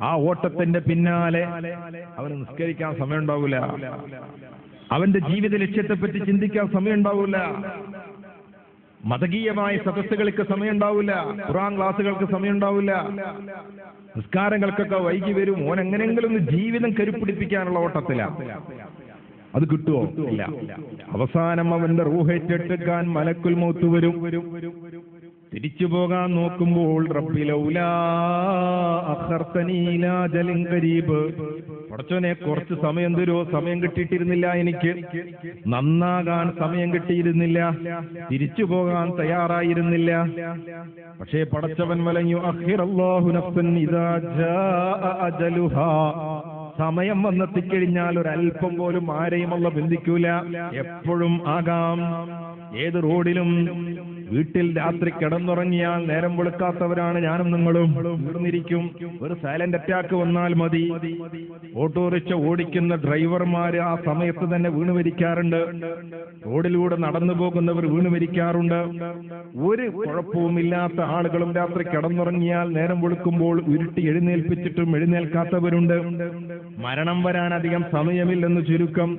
ആ ഓട്ടത്തിന്റെ പിന്നാലെ അവന് നിസ്കരിക്കാൻ സമയം ഉണ്ടാവില്ല, അവന്റെ ജീവിത ലക്ഷ്യത്തെപ്പറ്റി ചിന്തിക്കാൻ സമയം ഉണ്ടാവില്ല, മതകീയമായ സദസ്സുകൾക്ക് സമയം ഉണ്ടാവില്ല, ഖുർആൻ ക്ലാസുകൾക്ക് സമയം ഉണ്ടാവില്ല, നിസ്കാരങ്ങൾക്കൊക്കെ വൈകി വരും. ഓൻ എങ്ങനെയെങ്കിലും ഒന്ന് ജീവിതം കരുപ്പിടിപ്പിക്കാനുള്ള ഓട്ടത്തിലാണ്. അത് കിട്ടുമോ? ഇല്ല. അവസാനം അവന്റെ റൂഹേറ്റെടുക്കാൻ മലക്കുൽ മൗത്ത് വരും. തിരിച്ചു പോകാൻ നോക്കുമ്പോൾ റബ്ബി ലൗലാ അഖർതനീ ഇലാ അജലിൻ ഖരീബ്, പടച്ചോനെ കുറച്ച് സമയം തരുമോ? സമയം കിട്ടിയിട്ടിരുന്നില്ല, എനിക്ക് നന്നാകാൻ സമയം കിട്ടിയിരുന്നില്ല, തിരിച്ചു പോകാൻ തയ്യാറായിരുന്നില്ല. പക്ഷേ പടച്ചവൻ വലഞ്ഞു അഖിറല്ലാഹു നഫ്സൻ ഇദാ ജാഅ അജലുഹാ, സമയം വന്നെത്തിക്കഴിഞ്ഞാൽ ഒരല്പം പോലും ആരെയും അല്ലാഹു ബന്ധിക്കൂല. എപ്പോഴും ആകാം, ഏത് റോഡിലും വീട്ടിൽ രാത്രി കിടന്നുറങ്ങിയാൽ നേരം വെളുക്കാത്തവരാണ് ഞാനും നിങ്ങളും. വീർന്നിരിക്കും. ഒരു സൈലന്റ് അറ്റാക്ക് വന്നാൽ മതി. ഓട്ടോറിക്ഷ ഓടിക്കുന്ന ഡ്രൈവർമാര് ആ സമയത്ത് തന്നെ വീണ് മരിക്കാറുണ്ട്. റോഡിലൂടെ നടന്നു പോകുന്നവർ വീണ് മരിക്കാറുണ്ട്. ഒരു കുഴപ്പവുമില്ലാത്ത ആളുകളും രാത്രി കിടന്നുറങ്ങിയാൽ നേരം വെളുക്കുമ്പോൾ ഉരുട്ടി എഴുന്നേൽപ്പിച്ചിട്ടും എഴുന്നേൽക്കാത്തവരുണ്ട്. മരണം വരാൻ അധികം സമയമില്ലെന്ന് ചുരുക്കം.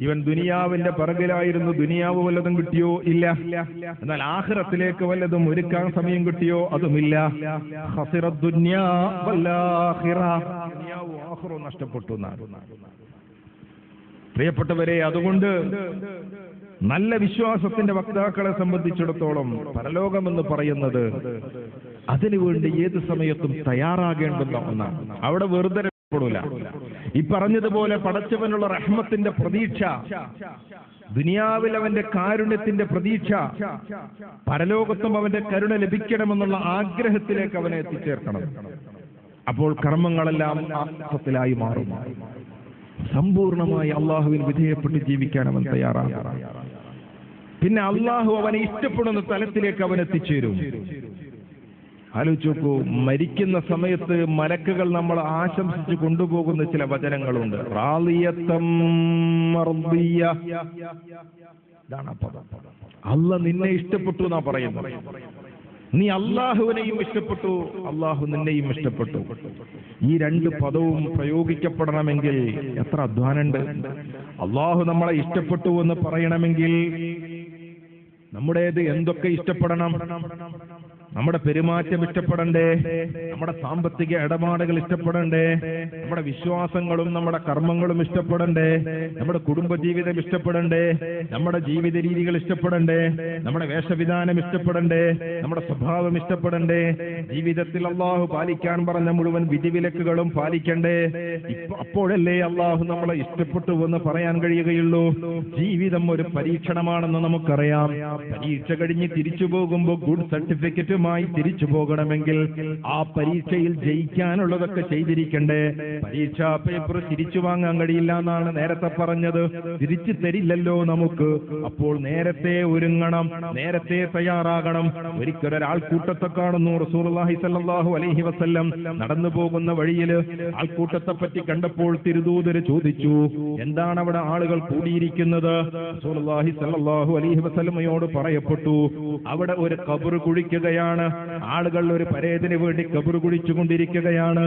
ഇവൻ ദുനിയാവിന്റെ പിറകിലായിരുന്നു. ദുനിയാവ് വല്ലതും കിട്ടിയോ? ഇല്ല. എന്നാൽ ആഖിറത്തിലേക്ക് വല്ലതും ഒരുക്കാൻ സമയം കിട്ടിയോ? അതുമില്ല. ഖസിറദ് ദുനിയാ വൽ ആഖിറ. ദുനിയാവും ആഖിറവും നഷ്ടപ്പെട്ടു. പ്രിയപ്പെട്ടവരെ, അതുകൊണ്ട് നല്ല വിശ്വാസത്തിന്റെ വക്താക്കളെ സംബന്ധിച്ചിടത്തോളം പരലോകമെന്ന് പറയുന്നത് അതിനുവേണ്ടി ഏത് സമയത്തും തയ്യാറാകേണ്ടുന്ന ഒന്നാണ്. അവിടെ വെറുതെ പ്പെടൂല. ഈ പറഞ്ഞതുപോലെ പടച്ചവനുള്ള റഹ്മത്തിന്റെ പ്രതീക്ഷ, ദുനിയാവിൽ അവന്റെ കാരുണ്യത്തിന്റെ പ്രതീക്ഷ, പരലോകത്തും അവന്റെ കരുണ ലഭിക്കണമെന്നുള്ള ആഗ്രഹത്തിലേക്ക് അവനെ എത്തിച്ചേർക്കണം. അപ്പോൾ കർമ്മങ്ങളെല്ലാം ആത്മത്തിലായി മാറും. സമ്പൂർണമായി അള്ളാഹുവിൽ വിധേയപ്പെട്ട് ജീവിക്കാൻ അവൻ തയ്യാറാകും. പിന്നെ അള്ളാഹു അവനെ ഇഷ്ടപ്പെടുന്ന തലത്തിലേക്ക് അവൻ എത്തിച്ചേരും. ആലോചിച്ച് നോക്കൂ, മരിക്കുന്ന സമയത്ത് മലക്കുകൾ നമ്മൾ ആശംസിച്ച് കൊണ്ടുപോകുന്ന ചില വചനങ്ങളുണ്ട്. റാളിയത്തം മർദിയ. ഇതാണ് പദം. അള്ളാഹ് നിന്നെ ഇഷ്ടപ്പെട്ടു എന്നാ പറയുന്നത്. നീ അള്ളാഹുവിനെയും ഇഷ്ടപ്പെട്ടു, അള്ളാഹു നിന്നെയും ഇഷ്ടപ്പെട്ടു. ഈ രണ്ട് പദവും പ്രയോഗിക്കപ്പെടണമെങ്കിൽ എത്ര അധ്വാനമുണ്ട്. അള്ളാഹു നമ്മളെ ഇഷ്ടപ്പെട്ടു എന്ന് പറയണമെങ്കിൽ നമ്മുടേത് എന്തൊക്കെ ഇഷ്ടപ്പെടണം? നമ്മുടെ പെരുമാറ്റം ഇഷ്ടപ്പെടണ്ടേ? നമ്മുടെ സാമ്പത്തിക ഇടപാടുകൾ ഇഷ്ടപ്പെടണ്ടേ? നമ്മുടെ വിശ്വാസങ്ങളും നമ്മുടെ കർമ്മങ്ങളും ഇഷ്ടപ്പെടണ്ടേ? നമ്മുടെ കുടുംബജീവിതം ഇഷ്ടപ്പെടണ്ടേ? നമ്മുടെ ജീവിത രീതികൾ ഇഷ്ടപ്പെടണ്ടേ? നമ്മുടെ വേഷവിധാനം ഇഷ്ടപ്പെടണ്ടേ? നമ്മുടെ സ്വഭാവം ഇഷ്ടപ്പെടണ്ടേ? ജീവിതത്തിൽ അള്ളാഹു പാലിക്കാൻ പറഞ്ഞ മുഴുവൻ വിധിവിലക്കുകളും പാലിക്കണ്ടേ? അപ്പോഴല്ലേ അള്ളാഹു നമ്മളെ ഇഷ്ടപ്പെട്ടു എന്ന് പറയാൻ കഴിയുകയുള്ളൂ. ജീവിതം ഒരു പരീക്ഷണമാണെന്ന് നമുക്കറിയാം. പരീക്ഷ കഴിഞ്ഞ് തിരിച്ചു പോകുമ്പോൾ ഗുഡ് സർട്ടിഫിക്കറ്റ് തിരിച്ചു പോകണമെങ്കിൽ ആ പരീക്ഷയിൽ ജയിക്കാനുള്ളതൊക്കെ ചെയ്തിരിക്കണ്ടേ? പരീക്ഷാ പേപ്പർ തിരിച്ചു വാങ്ങാൻ കഴിയില്ല എന്നാണ് നേരത്തെ പറഞ്ഞത്. തിരിച്ചു തരില്ലല്ലോ നമുക്ക്. അപ്പോൾ നേരത്തെ ഒരുങ്ങണം, നേരത്തെ തയ്യാറാകണം. ഒരിക്കൽ ആൾക്കൂട്ടത്തെ കാണുന്നു. റസൂലുള്ളാഹി സ്വല്ലല്ലാഹു അലൈഹി വസല്ലം നടന്നു പോകുന്ന വഴിയിൽ ആൾക്കൂട്ടത്തെ പറ്റി കണ്ടപ്പോൾ തിരുദൂതര് ചോദിച്ചു, എന്താണ് അവിടെ ആളുകൾ കൂടിയിരിക്കുന്നത്? റസൂലുള്ളാഹി സ്വല്ലല്ലാഹു അലൈഹി വസല്ലമയോട് പറയപ്പെട്ടു, അവിടെ ഒരു ഖബർ കുഴിക്കുകയാണ്. ആളുകൾ ഒരു പരേതിന് വേണ്ടി ഖബർ കുഴിച്ചുകൊണ്ടിരിക്കുകയാണ്.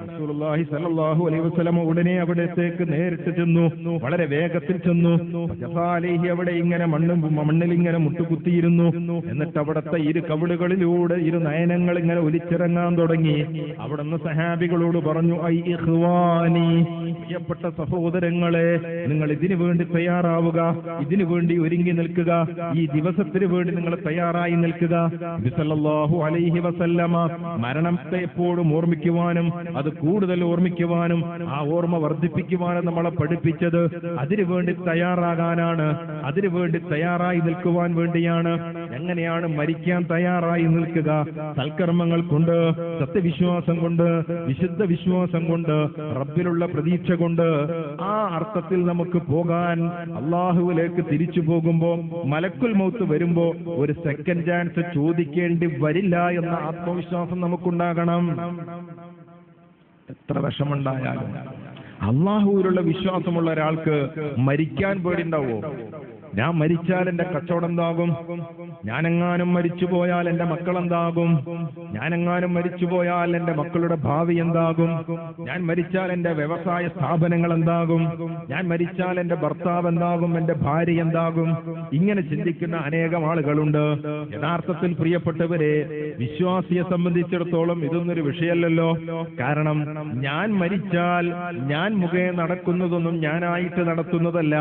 റസൂലുള്ളാഹി സ്വല്ലല്ലാഹു അലൈഹി വസല്ലം ഉടനെ അവിടത്തേക്ക് നേരിട്ട് ചെന്നു. വളരെ വേഗത്തിൽ ചെന്നു. അവിടെ ഇങ്ങനെ മണ്ണിൽ ഇങ്ങനെ മുട്ടുകുത്തിയിരുന്നു. എന്നിട്ട് അവിടുത്തെ ഇരു കവിളുകളിലൂടെ ഇരു നയനങ്ങൾ ഇങ്ങനെ ഒലിച്ചിറങ്ങാൻ തുടങ്ങി. അവിടുന്ന് സഹാബികളോട് പറഞ്ഞു, ഐ ഇഖ്വാനി, പ്രിയപ്പെട്ട സഹോദരങ്ങളെ, നിങ്ങൾ ഇതിനു വേണ്ടി തയ്യാറാവുക, ഇതിനു വേണ്ടി ഒരുങ്ങി നിൽക്കുക, ഈ ദിവസത്തിന് വേണ്ടി നിങ്ങൾ തയ്യാറായി നിൽക്കുക. സല്ലല്ലാഹു അലൈഹി വസല്ലമ മരണത്തെ എപ്പോഴും ഓർമ്മിക്കുവാനും അത് കൂടുതൽ ഓർമ്മിക്കുവാനും ആ ഓർമ്മ വർദ്ധിപ്പിക്കുവാനും നമ്മളെ പഠിപ്പിച്ചത് അതിനുവേണ്ടി തയ്യാറാകാനാണ്, അതിനുവേണ്ടി തയ്യാറായി നിൽക്കുവാൻ വേണ്ടിയാണ്. എങ്ങനെയാണ് മരിക്കാൻ തയ്യാറായി നിൽക്കുക? സൽക്കർമ്മങ്ങൾ കൊണ്ട്, സത്യവിശ്വാസം കൊണ്ട്, വിശുദ്ധ വിശ്വാസം കൊണ്ട്, റബ്ബിലുള്ള പ്രതീക്ഷ കൊണ്ട്. ആ അർത്ഥത്തിൽ നമുക്ക് പോകാൻ, അള്ളാഹുവിലേക്ക് തിരിച്ചു പോകുമ്പോ മലക്കുൽ മൗത്ത് വരുമ്പോ ഒരു സെക്കൻഡ് ചാൻസ് ചോദിക്കേണ്ടി വരില്ല എന്ന ആത്മവിശ്വാസം നമുക്കുണ്ടാകണം. എത്ര വിഷമുണ്ടായാലും അള്ളാഹുവിലുള്ള വിശ്വാസമുള്ള ഒരാൾക്ക് മരിക്കാൻ പേടിണ്ടാവോ? ഞാൻ മരിച്ചാൽ എന്റെ കച്ചവടം എന്താകും? ഞാനെങ്ങാനും മരിച്ചുപോയാൽ എന്റെ മക്കൾ എന്താകും? ഞാനെങ്ങാനും മരിച്ചുപോയാൽ എന്റെ മക്കളുടെ ഭാവി എന്താകും? ഞാൻ മരിച്ചാൽ എന്റെ വ്യവസായ സ്ഥാപനങ്ങൾ എന്താകും? ഞാൻ മരിച്ചാൽ എന്റെ ഭർത്താവ് എന്താകും? എന്റെ ഭാര്യ എന്താകും? ഇങ്ങനെ ചിന്തിക്കുന്ന അനേകം ആളുകളുണ്ട്. യഥാർത്ഥത്തിൽ പ്രിയപ്പെട്ടവരെ, വിശ്വാസിയെ സംബന്ധിച്ചിടത്തോളം ഇതൊന്നൊരു വിഷയമല്ലല്ലോ. കാരണം ഞാൻ മരിച്ചാൽ ഞാൻ മുഖേന നടക്കുന്നതൊന്നും ഞാനായിട്ട് നടത്തുന്നതല്ല,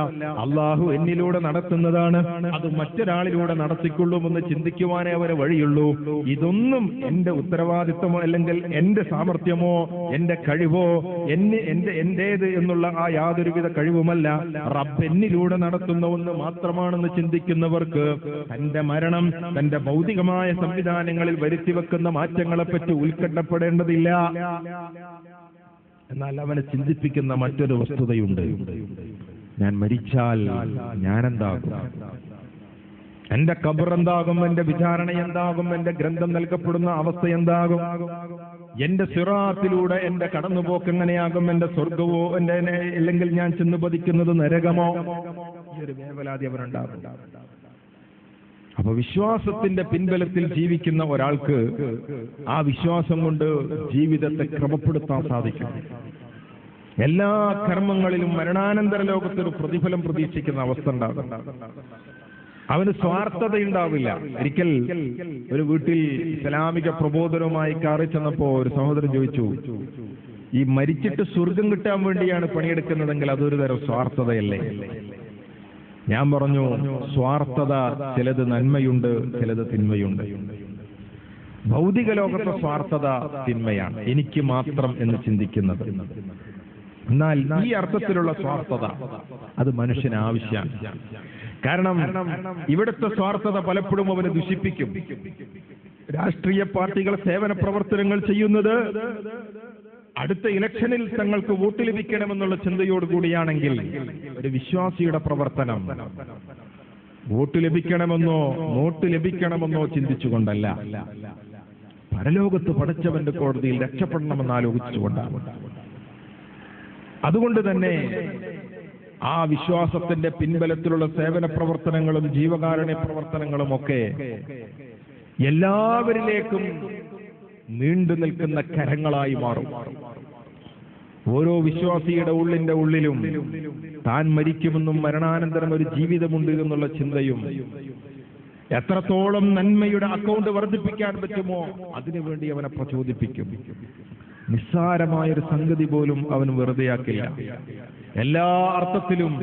അള്ളാഹു എന്നിലൂടെ നടത്തുന്നതാണ്. അത് മറ്റൊരാളിലൂടെ നടത്തിക്കൊള്ളുമെന്ന് ചിന്തിക്കുവാനേ അവന് വഴിയുള്ളൂ. ഇതൊന്നും എന്റെ ഉത്തരവാദിത്വമോ അല്ലെങ്കിൽ എന്റെ സാമർഥ്യമോ എന്റെ കഴിവോ എന്റേത് എന്നുള്ള ആ യാതൊരുവിധ കഴിവുമല്ല, റബ്ബ് എന്നിലൂടെ നടത്തുന്ന ഒന്ന് മാത്രമാണെന്ന് ചിന്തിക്കുന്നവർക്ക് തന്റെ മരണം തന്റെ ഭൗതികമായ സംവിധാനങ്ങളിൽ വരുത്തിവെക്കുന്ന മാറ്റങ്ങളെപ്പറ്റി ഉത്കണ്ഠപ്പെടേണ്ടതില്ല. എന്നാൽ അവനെ ചിന്തിപ്പിക്കുന്ന മറ്റൊരു വസ്തുതയുണ്ട്. ഞാൻ മരിച്ചാൽ ഞാനെന്താകും? എന്റെ ഖബർ എന്താകും, എന്റെ വിചാരണ എന്താകും, എന്റെ ഗ്രന്ഥം നൽകപ്പെടുന്ന അവസ്ഥ എന്താകും, എന്റെ സിറാത്തിലൂടെ എന്റെ കടന്നുപോക്ക് എങ്ങനെയാകും, എന്റെ സ്വർഗവോ എന്റെ അല്ലെങ്കിൽ ഞാൻ ചെന്ന് പതിക്കുന്നത് നരകമോ, ഈ ഒരു വേവലാതി അവരുണ്ടാകും. അപ്പൊ വിശ്വാസത്തിന്റെ പിൻബലത്തിൽ ജീവിക്കുന്ന ഒരാൾക്ക് ആ വിശ്വാസം കൊണ്ട് ജീവിതത്തെ ക്രമപ്പെടുത്താൻ സാധിക്കും. എല്ലാ കർമ്മങ്ങളിലും മരണാനന്തര ലോകത്തൊരു പ്രതിഫലം പ്രതീക്ഷിക്കുന്ന അവസ്ഥ ഉണ്ടാകും. അവന് സ്വാർത്ഥതയുണ്ടാവില്ല. ഒരിക്കൽ ഒരു വീട്ടിൽ ഇസ്ലാമിക പ്രബോധനവുമായി കാറി ചെന്നപ്പോ ഒരു സഹോദരൻ ചോദിച്ചു, ഈ മരിച്ചിട്ട് സ്വർഗം കിട്ടാൻ വേണ്ടിയാണ് പണിയെടുക്കുന്നതെങ്കിൽ അതൊരു തരം സ്വാർത്ഥതയല്ലേ? ഞാൻ പറഞ്ഞു, സ്വാർത്ഥത ചിലത് നന്മയുണ്ട്, ചിലത് തിന്മയുണ്ട്. ഭൗതിക ലോകത്തെ സ്വാർത്ഥത തിന്മയാണ്, എനിക്ക് മാത്രം എന്ന് ചിന്തിക്കുന്നത്. എന്നാൽ ഈ അർത്ഥത്തിലുള്ള സ്വാർത്ഥത അത് മനുഷ്യന് ആവശ്യമാണ്. കാരണം ഇവിടുത്തെ സ്വാർത്ഥത പലപ്പോഴും അവനെ ദുഷിപ്പിക്കും. രാഷ്ട്രീയ പാർട്ടികൾ സേവന പ്രവർത്തനങ്ങൾ ചെയ്യുന്നത് അടുത്ത ഇലക്ഷനിൽ തങ്ങൾക്ക് വോട്ട് ലഭിക്കണമെന്നുള്ള ചിന്തയോടുകൂടിയാണെങ്കിൽ ഒരു വിശ്വാസിയുടെ പ്രവർത്തനം വോട്ട് ലഭിക്കണമെന്നോ നോട്ട് ലഭിക്കണമെന്നോ ചിന്തിച്ചുകൊണ്ടല്ല, പരലോകത്ത് പടച്ചവന്റെ കോടതിയിൽ രക്ഷപ്പെടണമെന്ന് ആലോചിച്ചുകൊണ്ടാണ്. അതുകൊണ്ട് തന്നെ ആ വിശ്വാസത്തിന്റെ പിൻബലത്തിലുള്ള സേവന പ്രവർത്തനങ്ങളും ജീവകാരുണ്യ പ്രവർത്തനങ്ങളും ഒക്കെ എല്ലാവരിലേക്കും നീണ്ടു നിൽക്കുന്ന കരങ്ങളായി മാറും. ഓരോ വിശ്വാസിയുടെ ഉള്ളിന്റെ ഉള്ളിലും താൻ മരിക്കുമെന്നും മരണാനന്തരം ഒരു ജീവിതമുണ്ട് എന്നുള്ള ചിന്തയും എത്രത്തോളം നന്മയുടെ അക്കൗണ്ട് വർദ്ധിപ്പിക്കാൻ പറ്റുമോ അതിനുവേണ്ടി അവനെ പ്രചോദിപ്പിക്കും. നിസ്സാരമായൊരു സംഗതി പോലും അവൻ വെറുതെയാക്കില്ല. എല്ലാ അർത്ഥത്തിലും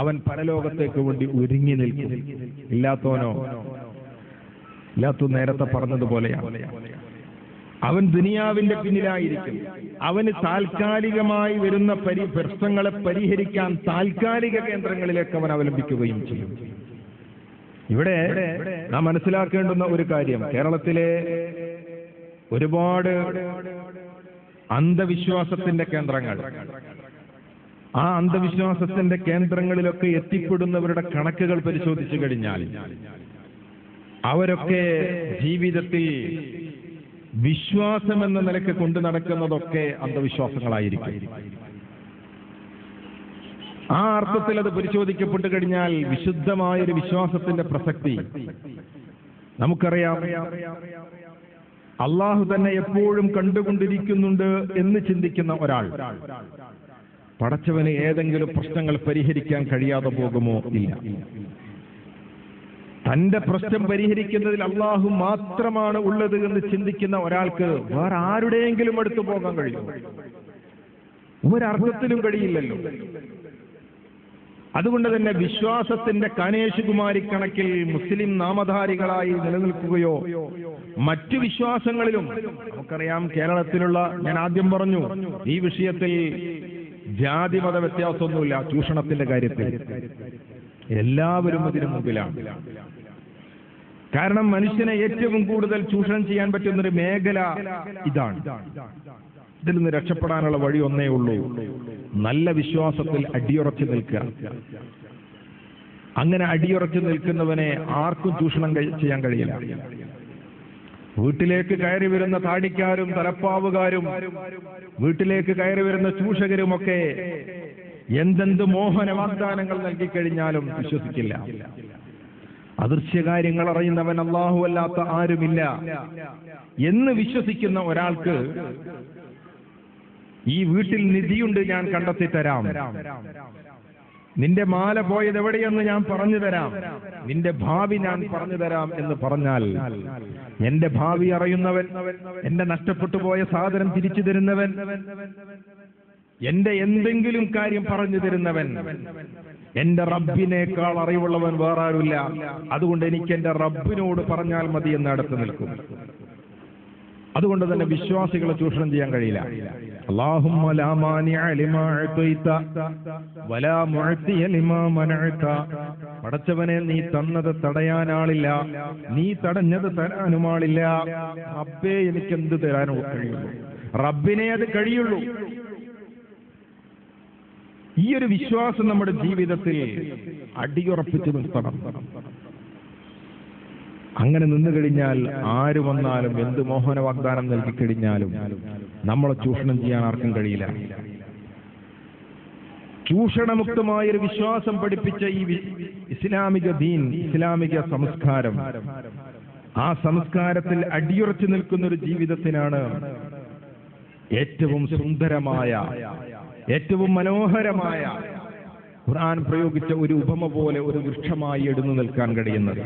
അവൻ പരലോകത്തേക്ക് വേണ്ടി ഒരുങ്ങി നിൽക്കും. ഇല്ലാത്തോ നേരത്തെ പറഞ്ഞതുപോലെയാണ്. അവൻ ദുനിയാവിന്റെ പിന്നിലായിരിക്കും. അവന് താൽക്കാലികമായി വരുന്ന പ്രശ്നങ്ങളെ പരിഹരിക്കാൻ താൽക്കാലിക കേന്ദ്രങ്ങളിലേക്ക് അവൻ അവലംബിക്കുകയും ചെയ്യും. ഇവിടെ നാം മനസ്സിലാക്കേണ്ടുന്ന ഒരു കാര്യം, കേരളത്തിലെ ഒരുപാട് അന്ധവിശ്വാസത്തിന്റെ കേന്ദ്രങ്ങൾ, ആ അന്ധവിശ്വാസത്തിന്റെ കേന്ദ്രങ്ങളിലൊക്കെ എത്തിപ്പെടുന്നവരുടെ കണക്കുകൾ പരിശോധിച്ചു കഴിഞ്ഞാൽ അവരൊക്കെ ജീവിതത്തിൽ വിശ്വാസം എന്ന നിലയ്ക്ക് കൊണ്ടു നടക്കുന്നതൊക്കെ അന്ധവിശ്വാസങ്ങളായിരിക്കും. ആ അർത്ഥത്തിൽ അത് പരിശോധിക്കപ്പെട്ടു കഴിഞ്ഞാൽ വിശുദ്ധമായൊരു വിശ്വാസത്തിന്റെ പ്രസക്തി നമുക്കറിയാം. അള്ളാഹു തന്നെ എപ്പോഴും കണ്ടുകൊണ്ടിരിക്കുന്നുണ്ട് എന്ന് ചിന്തിക്കുന്ന ഒരാൾ പടച്ചവന് ഏതെങ്കിലും പ്രശ്നങ്ങൾ പരിഹരിക്കാൻ കഴിയാതെ പോകുമോ? ഇല്ല. തന്റെ പ്രശ്നം പരിഹരിക്കുന്നതിൽ അള്ളാഹു മാത്രമാണ് ഉള്ളത് എന്ന് ചിന്തിക്കുന്ന ഒരാൾക്ക് വേറെ ആരുടെയെങ്കിലും അടുത്ത് പോകാൻ കഴിയും? ഒരർത്ഥത്തിലും കഴിയില്ലല്ലോ. അതുകൊണ്ട് തന്നെ വിശ്വാസത്തിന്റെ കനേശുകുമാരി കണക്കിൽ മുസ്ലിം നാമധാരികളായി നിലനിൽക്കുകയോ മറ്റു വിശ്വാസങ്ങളിലും, നമുക്കറിയാം കേരളത്തിലുള്ള, ഞാൻ ആദ്യം പറഞ്ഞു ഈ വിഷയത്തിൽ ജാതി മത വ്യത്യാസമൊന്നുമില്ല. ചൂഷണത്തിന്റെ കാര്യത്തിൽ എല്ലാവരും അതിനു മുമ്പിലാണ്. കാരണം മനുഷ്യനെ ഏറ്റവും കൂടുതൽ ചൂഷണം ചെയ്യാൻ പറ്റുന്നൊരു മേഖല ഇതാണ്. ഇതിൽ നിന്ന് രക്ഷപ്പെടാനുള്ള വഴി ഒന്നേ ഉള്ളൂ, നല്ല വിശ്വാസത്തിൽ അടിയുറച്ചു നിൽക്കുക. അങ്ങനെ അടിയുറച്ചു നിൽക്കുന്നവനെ ആർക്കും ചൂഷണം ചെയ്യാൻ കഴിയില്ല. വീട്ടിലേക്ക് കയറി വരുന്ന താടിക്കാരും തലപ്പാവുകാരും വീട്ടിലേക്ക് കയറി വരുന്ന ചൂഷകരുമൊക്കെ എന്തെന്ത് മോഹന വാഗ്ദാനങ്ങൾ നൽകിക്കഴിഞ്ഞാലും വിശ്വസിക്കില്ല. അദൃശ്യകാര്യങ്ങൾ അറിയുന്നവൻ അല്ലാഹു അല്ലാത്ത ആരുമില്ല എന്ന് വിശ്വസിക്കുന്ന ഒരാൾക്ക് ഈ വീട്ടിൽ നിധിയുണ്ട്, ഞാൻ കണ്ടെത്തി തരാം, നിന്റെ മാല പോയത് എവിടെയെന്ന് ഞാൻ പറഞ്ഞു തരാം, നിന്റെ ഭാവി ഞാൻ പറഞ്ഞു തരാം എന്ന് പറഞ്ഞാൽ, എന്റെ ഭാവി അറിയുന്നവൻ, എന്റെ നഷ്ടപ്പെട്ടു പോയ സാധനം തിരിച്ചു തരുന്നവൻ, എന്റെ എന്തെങ്കിലും കാര്യം പറഞ്ഞു തരുന്നവൻ, എന്റെ റബ്ബിനേക്കാൾ അറിവുള്ളവൻ വേറെ ആരുമില്ല. അതുകൊണ്ട് എനിക്ക് എന്റെ റബ്ബിനോട് പറഞ്ഞാൽ മതി എന്ന് അടുത്ത് നിൽക്കും. അതുകൊണ്ട് തന്നെ വിശ്വാസികളെ ചൂഷണം ചെയ്യാൻ കഴിയില്ല. അല്ലാഹുമ്മ ലാ മാനിഅ ലിമാ അഅതൈത വലാ മുഅതിയ ലിമാ മനഅത. പടച്ചവനെ, നീ തന്നത് തടയാനാളില്ല, നീ തടഞ്ഞത് തരാനുമാളില്ല. റബ്ബേ, എനിക്ക് എന്ത് തരാനോ കഴിയുള്ളൂ, റബ്ബിനെ അത് കഴിയുള്ളൂ. ഈ ഒരു വിശ്വാസം നമ്മുടെ ജീവിതത്തിൽ അടിയുറപ്പിച്ചു നിർത്തണം. അങ്ങനെ നിന്നു കഴിഞ്ഞാൽ ആര് വന്നാലും എന്ത് മോഹന വാഗ്ദാനം നൽകിക്കഴിഞ്ഞാലും നമ്മളെ ചൂഷണം ചെയ്യാൻ ആർക്കും കഴിയില്ല. ചൂഷണമുക്തമായൊരു വിശ്വാസം പഠിപ്പിച്ച ഈ ഇസ്ലാമിക ദീൻ, ഇസ്ലാമിക സംസ്കാരം, ആ സംസ്കാരത്തിൽ അടിയുറച്ചു നിൽക്കുന്ന ഒരു ജീവിതത്തിനാണ് ഏറ്റവും സുന്ദരമായ, ഏറ്റവും മനോഹരമായ ഖുർആൻ പ്രയോഗിച്ച ഒരു ഉപമ പോലെ ഒരു വൃക്ഷമായി എടുന്നു നിൽക്കാൻ കഴിയുന്നത്.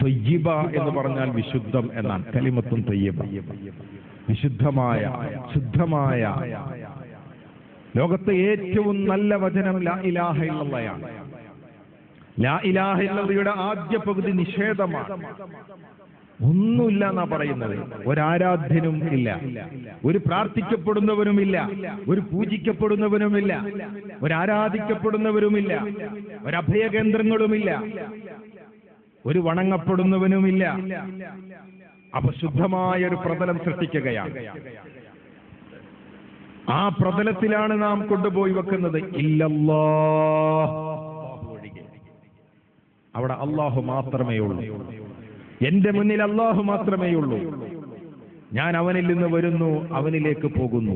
ത്വയ്യിബ എന്ന് പറഞ്ഞാൽ വിശുദ്ധം എന്നാണ്. കലിമത്തും ത്വയ്യിബ, വിശുദ്ധമായ, ശുദ്ധമായ. ലോകത്തെ ഏറ്റവും നല്ല വചനം ലാ ഇലാഹ ഇല്ലല്ലാഹയാണ്. ലാ ഇലാഹ ഇല്ലല്ലാഹയുടെ ആദ്യ പകുതി നിഷേധമാണ്. ഒന്നുമില്ല എന്നാ പറയുന്നത്. ഒരാരാധ്യനും ഇല്ല, ഒരു പ്രാർത്ഥിക്കപ്പെടുന്നവനുമില്ല, ഒരു പൂജിക്കപ്പെടുന്നവനുമില്ല, ഒരാരാധിക്കപ്പെടുന്നവരുമില്ല, ഒരഭയകേന്ദ്രങ്ങളുമില്ല, ഒരു വണങ്ങപ്പെടുന്നവനുമില്ല. അപ്പൊ ശുദ്ധമായ ഒരു പ്രതലം സൃഷ്ടിക്കുകയാണ്. ആ പ്രതലത്തിലാണ് നാം കൊണ്ടുപോയി വെക്കുന്നത് ഇല്ലല്ലാഹ്. അവിടെ അല്ലാഹു മാത്രമേ ഉള്ളൂ. എന്റെ മുന്നിൽ അല്ലാഹു മാത്രമേ ഉള്ളൂ. ഞാൻ അവനിൽ നിന്ന് വരുന്നു, അവനിലേക്ക് പോകുന്നു.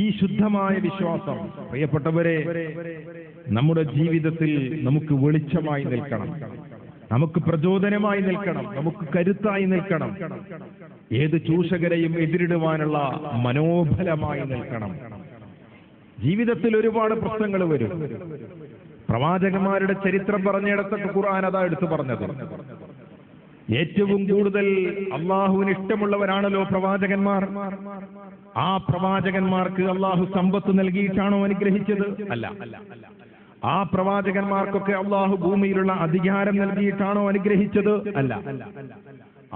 ഈ ശുദ്ധമായ വിശ്വാസം പ്രിയപ്പെട്ടവരെ നമ്മുടെ ജീവിതത്തിൽ നമുക്ക് വെളിച്ചമായി നിൽക്കണം, നമുക്ക് പ്രചോദനമായി നിൽക്കണം, നമുക്ക് കരുത്തായി നിൽക്കണം, ഏത് ചൂഷകരെയും എതിരിടുവാനുള്ള മനോബലമായി നിൽക്കണം. ജീവിതത്തിൽ ഒരുപാട് പ്രശ്നങ്ങൾ വരും. പ്രവാചകന്മാരുടെ ചരിത്രം പറഞ്ഞിടത്തൊക്കെ ഖുർആൻ അതാ എടുത്തു പറഞ്ഞത്. ഏറ്റവും കൂടുതൽ അള്ളാഹുവിന് ഇഷ്ടമുള്ളവരാണല്ലോ പ്രവാചകന്മാർ. ആ പ്രവാചകന്മാർക്ക് അള്ളാഹു സമ്പത്ത് നൽകിയിട്ടാണോ അനുഗ്രഹിച്ചത്? അല്ല. ആ പ്രവാചകന്മാർക്കൊക്കെ അള്ളാഹു ഭൂമിയിലുള്ള അധികാരം നൽകിയിട്ടാണോ അനുഗ്രഹിച്ചത്? അല്ല.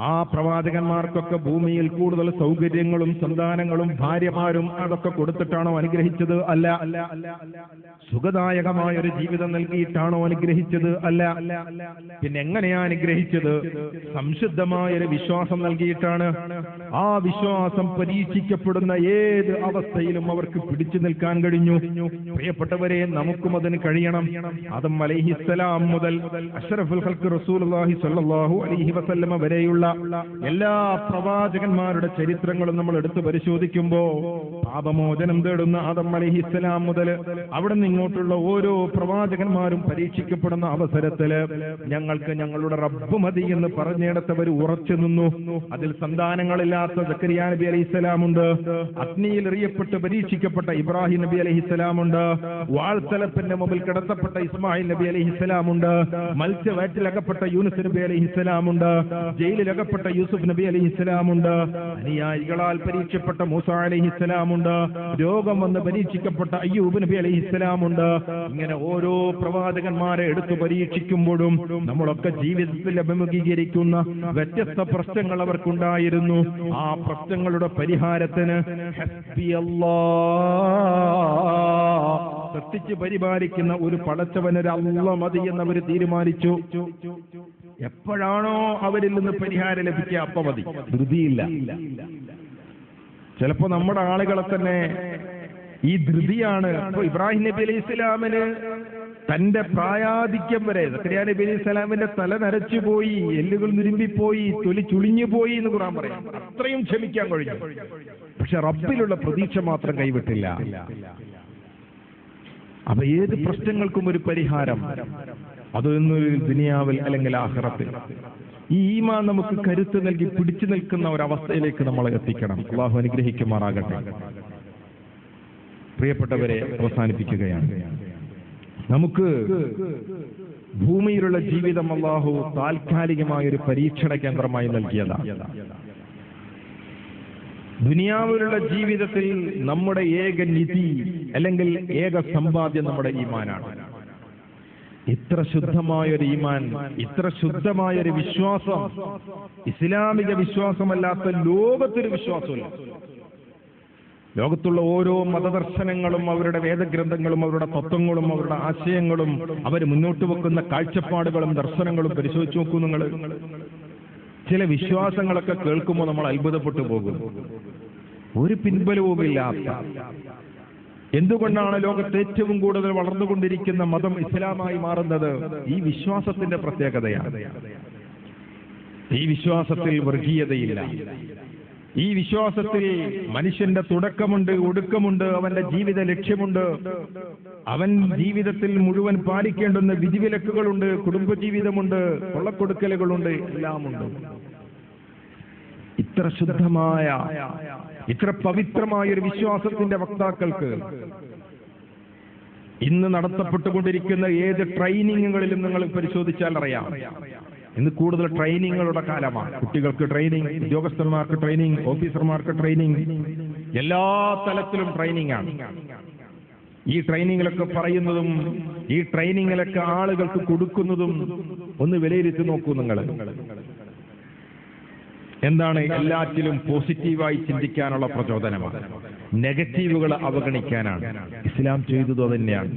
ആ പ്രവാചകന്മാർക്കൊക്കെ ഭൂമിയിൽ കൂടുതൽ സൗകര്യങ്ങളും സന്താനങ്ങളും ഭാര്യമാരും അതൊക്കെ കൊടുത്തിട്ടാണോ അനുഗ്രഹിച്ചത്? അല്ല. സുഖദായകമായ ഒരു ജീവിതം നൽകിയിട്ടാണോ അനുഗ്രഹിച്ചത്? അല്ല. പിന്നെ എങ്ങനെയാ അനുഗ്രഹിച്ചത്? സംശുദ്ധമായ ഒരു വിശ്വാസം നൽകിയിട്ടാണ്. ആ വിശ്വാസം പരീക്ഷിക്കപ്പെടുന്ന ഏത് അവസ്ഥയിലും അവർക്ക് പിടിച്ചു നിൽക്കാൻ കഴിഞ്ഞു. പ്രിയപ്പെട്ടവരെ, നമുക്കും അതിന് കഴിയണം. ആദം അലൈഹിസ്സലാം മുതൽ അഷ്റഫുൽ ഖൽഖ് റസൂലുള്ളാഹി സ്വല്ലല്ലാഹു അലൈഹി വസല്ലമ വരെയുള്ള എല്ലാ പ്രവാചകന്മാരുടെ ചരിത്രങ്ങളും നമ്മൾ എടുത്തു പരിശോധിക്കുമ്പോൾ പാപമോചനം തേടുന്ന ആദം അലൈഹിസ്സലാം മുതൽ അവിടെ നിന്നിങ്ങോട്ടുള്ള ഓരോ പ്രവാചകന്മാരും പരീക്ഷിക്കപ്പെടുന്ന അവസരത്തില് ഞങ്ങൾക്ക് ഞങ്ങളുടെ റബ്ബ് മതി എന്ന് പറഞ്ഞിടത്തവർ ഉറച്ചു നിന്നു. അതിൽ സന്താനങ്ങളില്ലാത്ത സക്കരിയ നബി അലൈഹിസ്സലാമുണ്ട്, അഗ്നിയിൽ എറിയപ്പെട്ട് പരീക്ഷിക്കപ്പെട്ട ഇബ്രാഹിം നബി അലൈഹിസ്സലാമുണ്ട്, വാൾത്തലപ്പിന്റെ മുമ്പിൽ കിടത്തപ്പെട്ട ഇസ്മായിൽ നബി അലൈഹിസ്സലാമുണ്ട്, മത്സ്യവയറ്റിലകപ്പെട്ട യൂനുസ് നബി അലൈഹിസ്സലാമുണ്ട്, ജയിലിലകപ്പെട്ട യൂസുഫ് നബി അലൈഹിസ്സലാമുണ്ട്, അനുയായികളാൽ പരീക്ഷിക്കപ്പെട്ട മൂസ അലൈഹിസ്സലാമുണ്ട്, രോഗം വന്ന് പരീക്ഷിക്കപ്പെട്ട അയ്യൂബ് നബി അലൈഹിസ്സലാമുണ്ട്. ഇങ്ങനെ ഓരോ പ്രവാചകന്മാരെ എടുത്തു പരീക്ഷിക്കുമ്പോഴും നമ്മളൊക്കെ ജീവിതത്തിൽ അഭിമുഖീകരിക്കുന്ന വ്യത്യസ്ത പ്രശ്നങ്ങൾ അവർക്കുണ്ടായിരുന്നു. ആ പ്രശ്നങ്ങളുടെ പരിഹാരത്തിന് സൃഷ്ടിച്ച് പരിപാലിക്കുന്ന ഒരു പടച്ചവനൊരു അല്ലാഹ് മതി എന്നവർ തീരുമാനിച്ചു. എപ്പോഴാണോ അവരിൽ നിന്ന് പരിഹാരം ലഭിക്കുക അപ്പം മതി, ധൃതിയില്ല. ചിലപ്പോ നമ്മുടെ ആളുകളെ തന്നെ ഈ ധൃതിയാണ്. ഇപ്പൊ ഇബ്രാഹിം നബി അലൈഹി ഇസ്ലാമിന് തന്റെ പ്രായാധിക്യം വരെ സക്കരിയ നബി അലൈഹി ഇസ്ലാമിന്റെ തല നരച്ചുപോയി, എല്ലുകൾ നുരുമ്പിപ്പോയി, തൊലി ചുളിഞ്ഞുപോയി എന്ന് ഖുർആൻ പറയാം. അത്രയും ക്ഷമിക്കാൻ കഴിഞ്ഞു. പക്ഷെ റബ്ബിലുള്ള പ്രതീക്ഷ മാത്രം കൈവിട്ടില്ല. അപ്പൊ ഏത് പ്രശ്നങ്ങൾക്കും ഒരു പരിഹാരം, അതൊന്നൊരു ദുനിയാവിൽ അല്ലെങ്കിൽ ആഖിറത്തിൽ. ഈ ഈമാൻ നമുക്ക് കരുത്ത് നൽകി പിടിച്ചു നിൽക്കുന്ന ഒരവസ്ഥയിലേക്ക് നമ്മളെ എത്തിക്കണം. അല്ലാഹു അനുഗ്രഹിക്കുമാറാകട്ടെ. പ്രിയപ്പെട്ടവരെ, അവസാനിപ്പിക്കുകയാണ്. നമുക്ക് ഭൂമിയിലുള്ള ജീവിതം അല്ലാഹു താൽക്കാലികമായ ഒരു പരീക്ഷണ കേന്ദ്രമായി നൽകിയതാണ്. ദുനിയാവിലുള്ള ജീവിതത്തിൽ നമ്മുടെ ഏക നിധി അല്ലെങ്കിൽ ഏക സമ്പാദ്യം നമ്മുടെ ഈമാനാണ്. ഇത്ര ശുദ്ധമായൊരു ഈമാൻ, ഇത്ര ശുദ്ധമായൊരു വിശ്വാസം ഇസ്ലാമിക വിശ്വാസമല്ലാത്ത ലോകത്തൊരു വിശ്വാസമില്ല. ലോകത്തുള്ള ഓരോ മതദർശനങ്ങളും അവരുടെ വേദഗ്രന്ഥങ്ങളും അവരുടെ തത്വങ്ങളും അവരുടെ ആശയങ്ങളും അവർ മുന്നോട്ട് വെക്കുന്ന കാഴ്ചപ്പാടുകളും ദർശനങ്ങളും പരിശോധിച്ച് നോക്കൂ നിങ്ങൾ. ചില വിശ്വാസങ്ങളൊക്കെ കേൾക്കുമ്പോൾ നമ്മൾ അത്ഭുതപ്പെട്ടു പോകും. ഒരു പിൻബലവുമില്ലാത്ത, എന്തുകൊണ്ടാണ് ലോകത്ത് ഏറ്റവും കൂടുതൽ വളർന്നുകൊണ്ടിരിക്കുന്ന മതം ഇസ്ലാമായി മാറുന്നത്? ഈ വിശ്വാസത്തിന്റെ പ്രത്യേകതയാണ്. ഈ വിശ്വാസത്തിൽ വർഗീയതയില്ല. ഈ വിശ്വാസത്തിൽ മനുഷ്യന്റെ തുടക്കമുണ്ട്, ഒടുക്കമുണ്ട്, അവന്റെ ജീവിത ലക്ഷ്യമുണ്ട്, അവൻ ജീവിതത്തിൽ മുഴുവൻ പാലിക്കേണ്ടുന്ന വിധിവിലക്കുകളുണ്ട്, കുടുംബജീവിതമുണ്ട്, കൊള്ളക്കൊടുക്കലുകളുണ്ട്, എല്ലാമുണ്ട്. ഇത്ര ശുദ്ധമായ, ഇത്ര പവിത്രമായ ഒരു വിശ്വാസത്തിന്റെ വക്താക്കൾക്ക് ഇന്ന് നടത്തപ്പെട്ടുകൊണ്ടിരിക്കുന്ന ഏത് ട്രെയിനിങ്ങുകളിലും നിങ്ങൾ പരിശോധിച്ചാൽ അറിയാം, ഇന്ന് കൂടുതൽ ട്രെയിനിങ്ങുകളുടെ കാലമാണ്. കുട്ടികൾക്ക് ട്രെയിനിങ്, ഉദ്യോഗസ്ഥന്മാർക്ക് ട്രെയിനിങ്, ഓഫീസർമാർക്ക് ട്രെയിനിങ്, എല്ലാ തലത്തിലും ട്രെയിനിങ് ആണ്. ഈ ട്രെയിനിങ്ങിലൊക്കെ പറയുന്നതും ഈ ട്രെയിനിങ്ങിലൊക്കെ ആളുകൾക്ക് കൊടുക്കുന്നതും ഒന്ന് വിലയിരുത്തി നോക്കൂ നിങ്ങൾ. എന്താണ്? എല്ലാറ്റിലും പോസിറ്റീവായി ചിന്തിക്കാനുള്ള പ്രചോദനമാണ്, നെഗറ്റീവുകൾ അവഗണിക്കാനാണ്. ഇസ്ലാം ചെയ്തത് തന്നെയാണ്.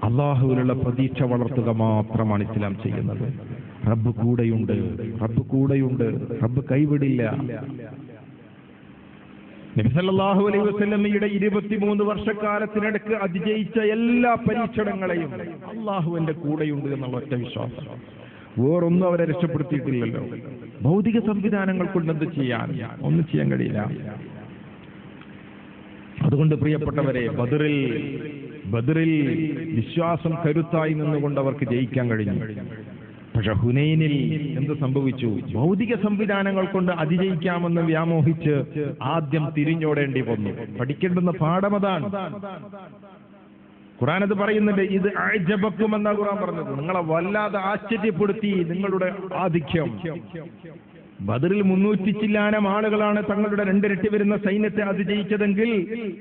അള്ളാഹുവിലുള്ള പ്രതീക്ഷ വളർത്തുക മാത്രമാണ് ഇസ്ലാം ചെയ്യുന്നത്. റബ്ബ് കൂടെയുണ്ട്, റബ്ബ് കൂടെയുണ്ട്, റബ്ബ് കൈവിടില്ല. നബി സല്ലല്ലാഹു അലൈഹി വസല്ലമയുടെ 23 വർഷക്കാലത്തിനിടക്ക് അതിജയിച്ച എല്ലാ പരീക്ഷണങ്ങളെയും അള്ളാഹുവിന്റെ കൂടെയുണ്ട് എന്നുള്ള ഒറ്റ വിശ്വാസം. വേറൊന്നും അവരെ രക്ഷപ്പെടുത്തിയിട്ടില്ലല്ലോ. ഭൗതിക സംവിധാനങ്ങൾ കൊണ്ട് എന്ത് ചെയ്യാൻ? ഒന്നും ചെയ്യാൻ കഴിയില്ല. അതുകൊണ്ട് പ്രിയപ്പെട്ടവരെ, ബദറിൽ വിശ്വാസം കരുത്തായി നിന്നുകൊണ്ട് അവർക്ക് ജയിക്കാൻ കഴിഞ്ഞു. പക്ഷെ ഹുനൈനിൽ എന്ത് സംഭവിച്ചു? ഭൗതിക സംവിധാനങ്ങൾ കൊണ്ട് അതിജയിക്കാമെന്ന് വ്യാമോഹിച്ച് ആദ്യം തിരിഞ്ഞോടേണ്ടി വന്നു. പഠിക്കേണ്ടുന്ന പാഠമതാണ്. ഖുർആൻ അത് പറയുന്നുണ്ട്. ഇത് അഅജബക്കും എന്നാ ഖുർആൻ പറഞ്ഞത്. നിങ്ങളെ വല്ലാതെ ആശ്ചര്യപ്പെടുത്തി നിങ്ങളുടെ ആധിക്യം. ബദറിൽ 300 ചില്ലാനം ആളുകളാണ് തങ്ങളുടെ 2 ഇരട്ടി വരുന്ന സൈന്യത്തെ അതിജയിച്ചതെങ്കിൽ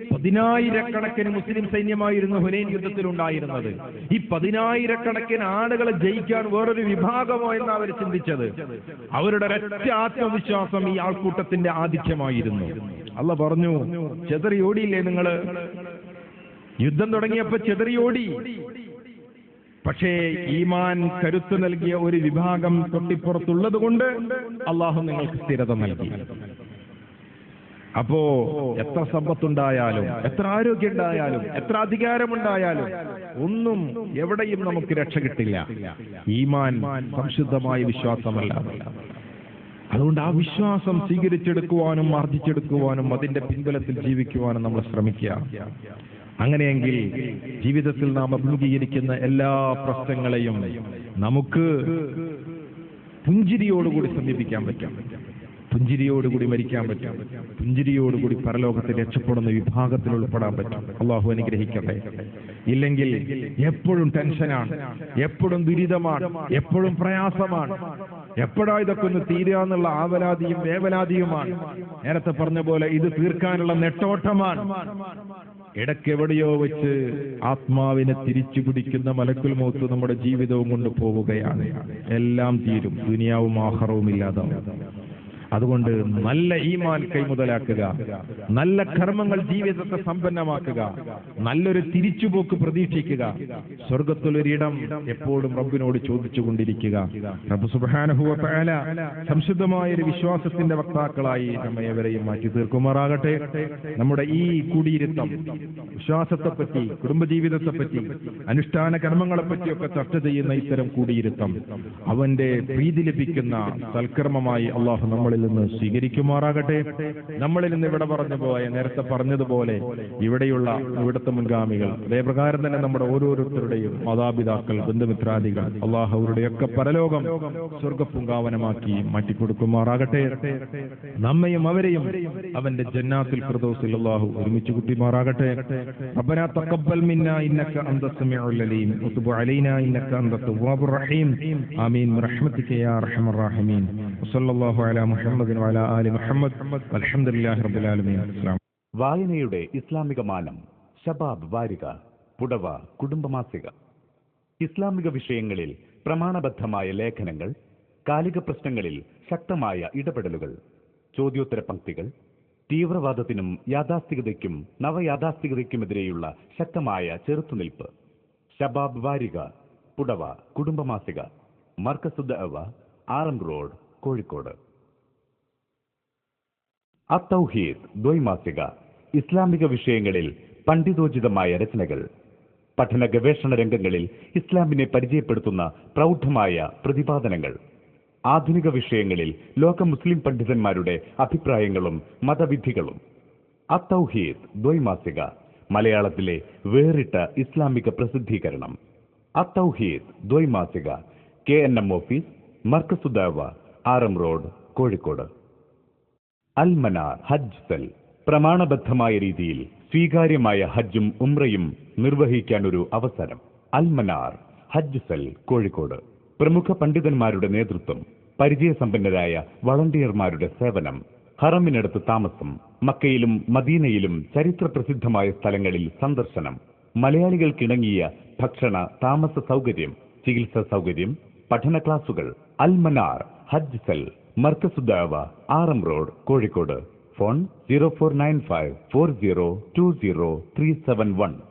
10,000 മുസ്ലിം സൈന്യമായിരുന്നു ഹുനൈൻ യുദ്ധത്തിൽ ഉണ്ടായിരുന്നത്. ഈ 10,000 ആളുകളെ ജയിക്കാൻ വേറൊരു വിഭാഗമോ എന്നാണ് അവർ ചിന്തിച്ചത്. അവരുടെ ഒരൊറ്റ ആത്മവിശ്വാസം ഈ ആൾക്കൂട്ടത്തിന്റെ ആധിക്യമായിരുന്നു. അല്ലാഹ് പറഞ്ഞു, ചെതറിയോടിയില്ലേ നിങ്ങള്? യുദ്ധം തുടങ്ങിയപ്പോ ചെതറിയോടി. പക്ഷേ ഈമാൻ കരുത്ത് നൽകിയ ഒരു വിഭാഗം തൊട്ടിപ്പുറത്തുള്ളത് കൊണ്ട് അള്ളാഹു നിങ്ങൾക്ക് സ്ഥിരത നൽകി. അപ്പോ എത്ര സമ്പത്തുണ്ടായാലും, എത്ര ആരോഗ്യം ഉണ്ടായാലും, എത്ര അധികാരമുണ്ടായാലും ഒന്നും എവിടെയും നമുക്ക് രക്ഷ കിട്ടില്ല. ഈമാൻ സംശുദ്ധമായ വിശ്വാസമല്ല. അതുകൊണ്ട് ആ വിശ്വാസം സ്വീകരിച്ചെടുക്കുവാനും ആർജിച്ചെടുക്കുവാനും അതിന്റെ പിൻബലത്തിൽ ജീവിക്കുവാനും നമ്മൾ ശ്രമിക്കുക. അങ്ങനെയെങ്കിൽ ജീവിതത്തിൽ നാം അഭിമുഖീകരിക്കുന്ന എല്ലാ പ്രശ്നങ്ങളെയും നമുക്ക് പുഞ്ചിരിയോടുകൂടി സമീപിക്കാൻ പറ്റും, പുഞ്ചിരിയോടുകൂടി മരിക്കാൻ പറ്റും, പുഞ്ചിരിയോടുകൂടി പരലോകത്തിൽ രക്ഷപ്പെടുന്ന വിഭാഗത്തിൽ ഉൾപ്പെടാൻ പറ്റും. അള്ളാഹു അനുഗ്രഹിക്കട്ടെ. ഇല്ലെങ്കിൽ എപ്പോഴും ടെൻഷനാണ്, എപ്പോഴും ദുരിതമാണ്, എപ്പോഴും പ്രയാസമാണ്. എപ്പോഴാ ഇതൊക്കെ ഒന്ന് തീരാന്നുള്ള ആവലാതിയും വേവലാതിയുമാണ്. നേരത്തെ പറഞ്ഞ പോലെ ഇത് തീർക്കാനുള്ള നെട്ടോട്ടമാണ്. ഇടയ്ക്കെവിടെയോ വെച്ച് ആത്മാവിനെ തിരിച്ചു പിടിക്കുന്ന മലക്കുൽ മൗത്ത് നമ്മുടെ ജീവിതവും കൊണ്ട് പോവുകയാണ്. എല്ലാം തീരും, ദുനിയാവും ആഖിറവും ഇല്ലാതാവും. അതുകൊണ്ട് നല്ല ഈമാൻ കൈമുതലാക്കുക, നല്ല കർമ്മങ്ങൾ ജീവിതത്തെ സമ്പന്നമാക്കുക, നല്ലൊരു തിരിച്ചുപോക്ക് പ്രതീക്ഷിക്കുക. സ്വർഗത്തിലൊരിടം എപ്പോഴും റബ്ബിനോട് ചോദിച്ചുകൊണ്ടിരിക്കുക. റബ്ബ് സുബ്ഹാനഹു വ തആല സംശുദ്ധമായൊരു വിശ്വാസത്തിന്റെ വക്താക്കളായി നമ്മയെവരെയും മാറ്റി തീർക്കുമാറാകട്ടെ. നമ്മുടെ ഈ കൂടിയിരുത്തം വിശ്വാസത്തെപ്പറ്റി, കുടുംബജീവിതത്തെപ്പറ്റി, അനുഷ്ഠാന കർമ്മങ്ങളെപ്പറ്റിയൊക്കെ ചർച്ച ചെയ്യുന്ന ഇത്തരം കൂടിയിരുത്തം അവന്റെ പ്രീതി ലഭിക്കുന്ന സൽക്കർമ്മമായി അള്ളാഹു നമ്മളിൽ നിന്ന് സ്വീകരിക്കുമാറാകട്ടെ. നമ്മളിൽ നിന്ന് ഇവിടെ പറഞ്ഞു പോയ, നേരത്തെ പറഞ്ഞതുപോലെ ഇവിടുത്തെ മുൻഗാമികൾ, അതേപ്രകാരം തന്നെ നമ്മുടെ ഓരോരുത്തരുടെയും മാതാപിതാക്കൾ, ബന്ധുമിത്രാദികൾ, അള്ളാഹു അവരുടെയൊക്കെ പരലോകം സ്വർഗപ്പുങ്കാവനമാക്കി മാറ്റിക്കൊടുക്കുമാറാകട്ടെ. നമ്മയും അവരെയും അവന്റെ ജന്നാത്തുൽ ഫിർദൗസിൽ അള്ളാഹു ഒരുമിച്ച് കൂട്ടിമാറാകട്ടെ. റബ്ബനാ തഖബ്ബൽ മിന്നാ ഇന്നക അൻത സമീഉൽ അലീം വതുബ് അലൈനാ ഇന്നക അൻത തവ്വാബുർ റഹീം. ആമീൻ ബിറഹ്മതിക യാ അർഹമർ റഹീമീൻ. വസല്ലല്ലാഹു അലാ മുഹമ്മദിൻ വഅലാ ആലി മുഹമ്മദ് വൽഹംദുലില്ലാഹി റബ്ബിൽ ആലമീൻ. വായനയുടെ ഇസ്ലാമിക മാനം. ശബാബ് വാരിക, പുടവ, കുടുംബമാസിക. ഇസ്ലാമിക വിഷയങ്ങളിൽ പ്രമാണബദ്ധമായ ലേഖനങ്ങൾ, കാലിക പ്രശ്നങ്ങളിൽ ശക്തമായ ഇടപെടലുകൾ, ചോദ്യോത്തര പംക്തികൾ, തീവ്രവാദത്തിനും യാഥാസ്ഥികതയ്ക്കും നവയാഥാസ്ഥികതയ്ക്കുമെതിരെയുള്ള ശക്തമായ ചെറുത്തുനിൽപ്പ്. ശബാബ് വാരിക, പുടവ, കുടുംബമാസിക. മർക്കസുദ് അവ, ആറം റോഡ്, കോഴിക്കോട്. അത്തൗഹീദ് ദ്വൈമാസിക. ഇസ്ലാമിക വിഷയങ്ങളിൽ പണ്ഡിതോചിതമായ രചനകൾ. പഠന ഗവേഷണ രംഗങ്ങളിൽ ഇസ്ലാമിനെ പരിചയപ്പെടുത്തുന്ന പ്രൗഢമായ പ്രതിപാദനങ്ങൾ. ആധുനിക വിഷയങ്ങളിൽ ലോക മുസ്ലിം പണ്ഡിതന്മാരുടെ അഭിപ്രായങ്ങളും മതവിധികളും. അത്തൗഹീദ് ദ്വൈമാസിക, മലയാളത്തിലെ വേറിട്ട ഇസ്ലാമിക പ്രസിദ്ധീകരണം. അത്തൗഹീദ് ദ്വൈമാസിക, KNM office, Markazudawa, Aram road, Kozhikode. Almanar Hajj cell, പ്രമാണബദ്ധമായ രീതിയിൽ സ്വീകാര്യമായ ഹജ്ജും ഉംറയും നിർവഹിക്കാൻ ഒരു അവസരം. അൽമനാർ ഹജ്ജ് സെൽ, കോഴിക്കോട്. പ്രമുഖ പണ്ഡിതന്മാരുടെ നേതൃത്വം, പരിചയസമ്പന്നരായ വളണ്ടിയർമാരുടെ സേവനം, ഹറമിനടുത്ത് താമസം, മക്കയിലും മദീനയിലും ചരിത്രപ്രസിദ്ധമായ സ്ഥലങ്ങളിൽ സന്ദർശനം, മലയാളികൾക്കിണങ്ങിയ ഭക്ഷണ താമസ സൗകര്യം, ചികിത്സാ സൗകര്യം, പഠന ക്ലാസുകൾ. Al Manar Hajj cell, Markazuddawa, Aram road, Kozhikode. Phone 04954020 371.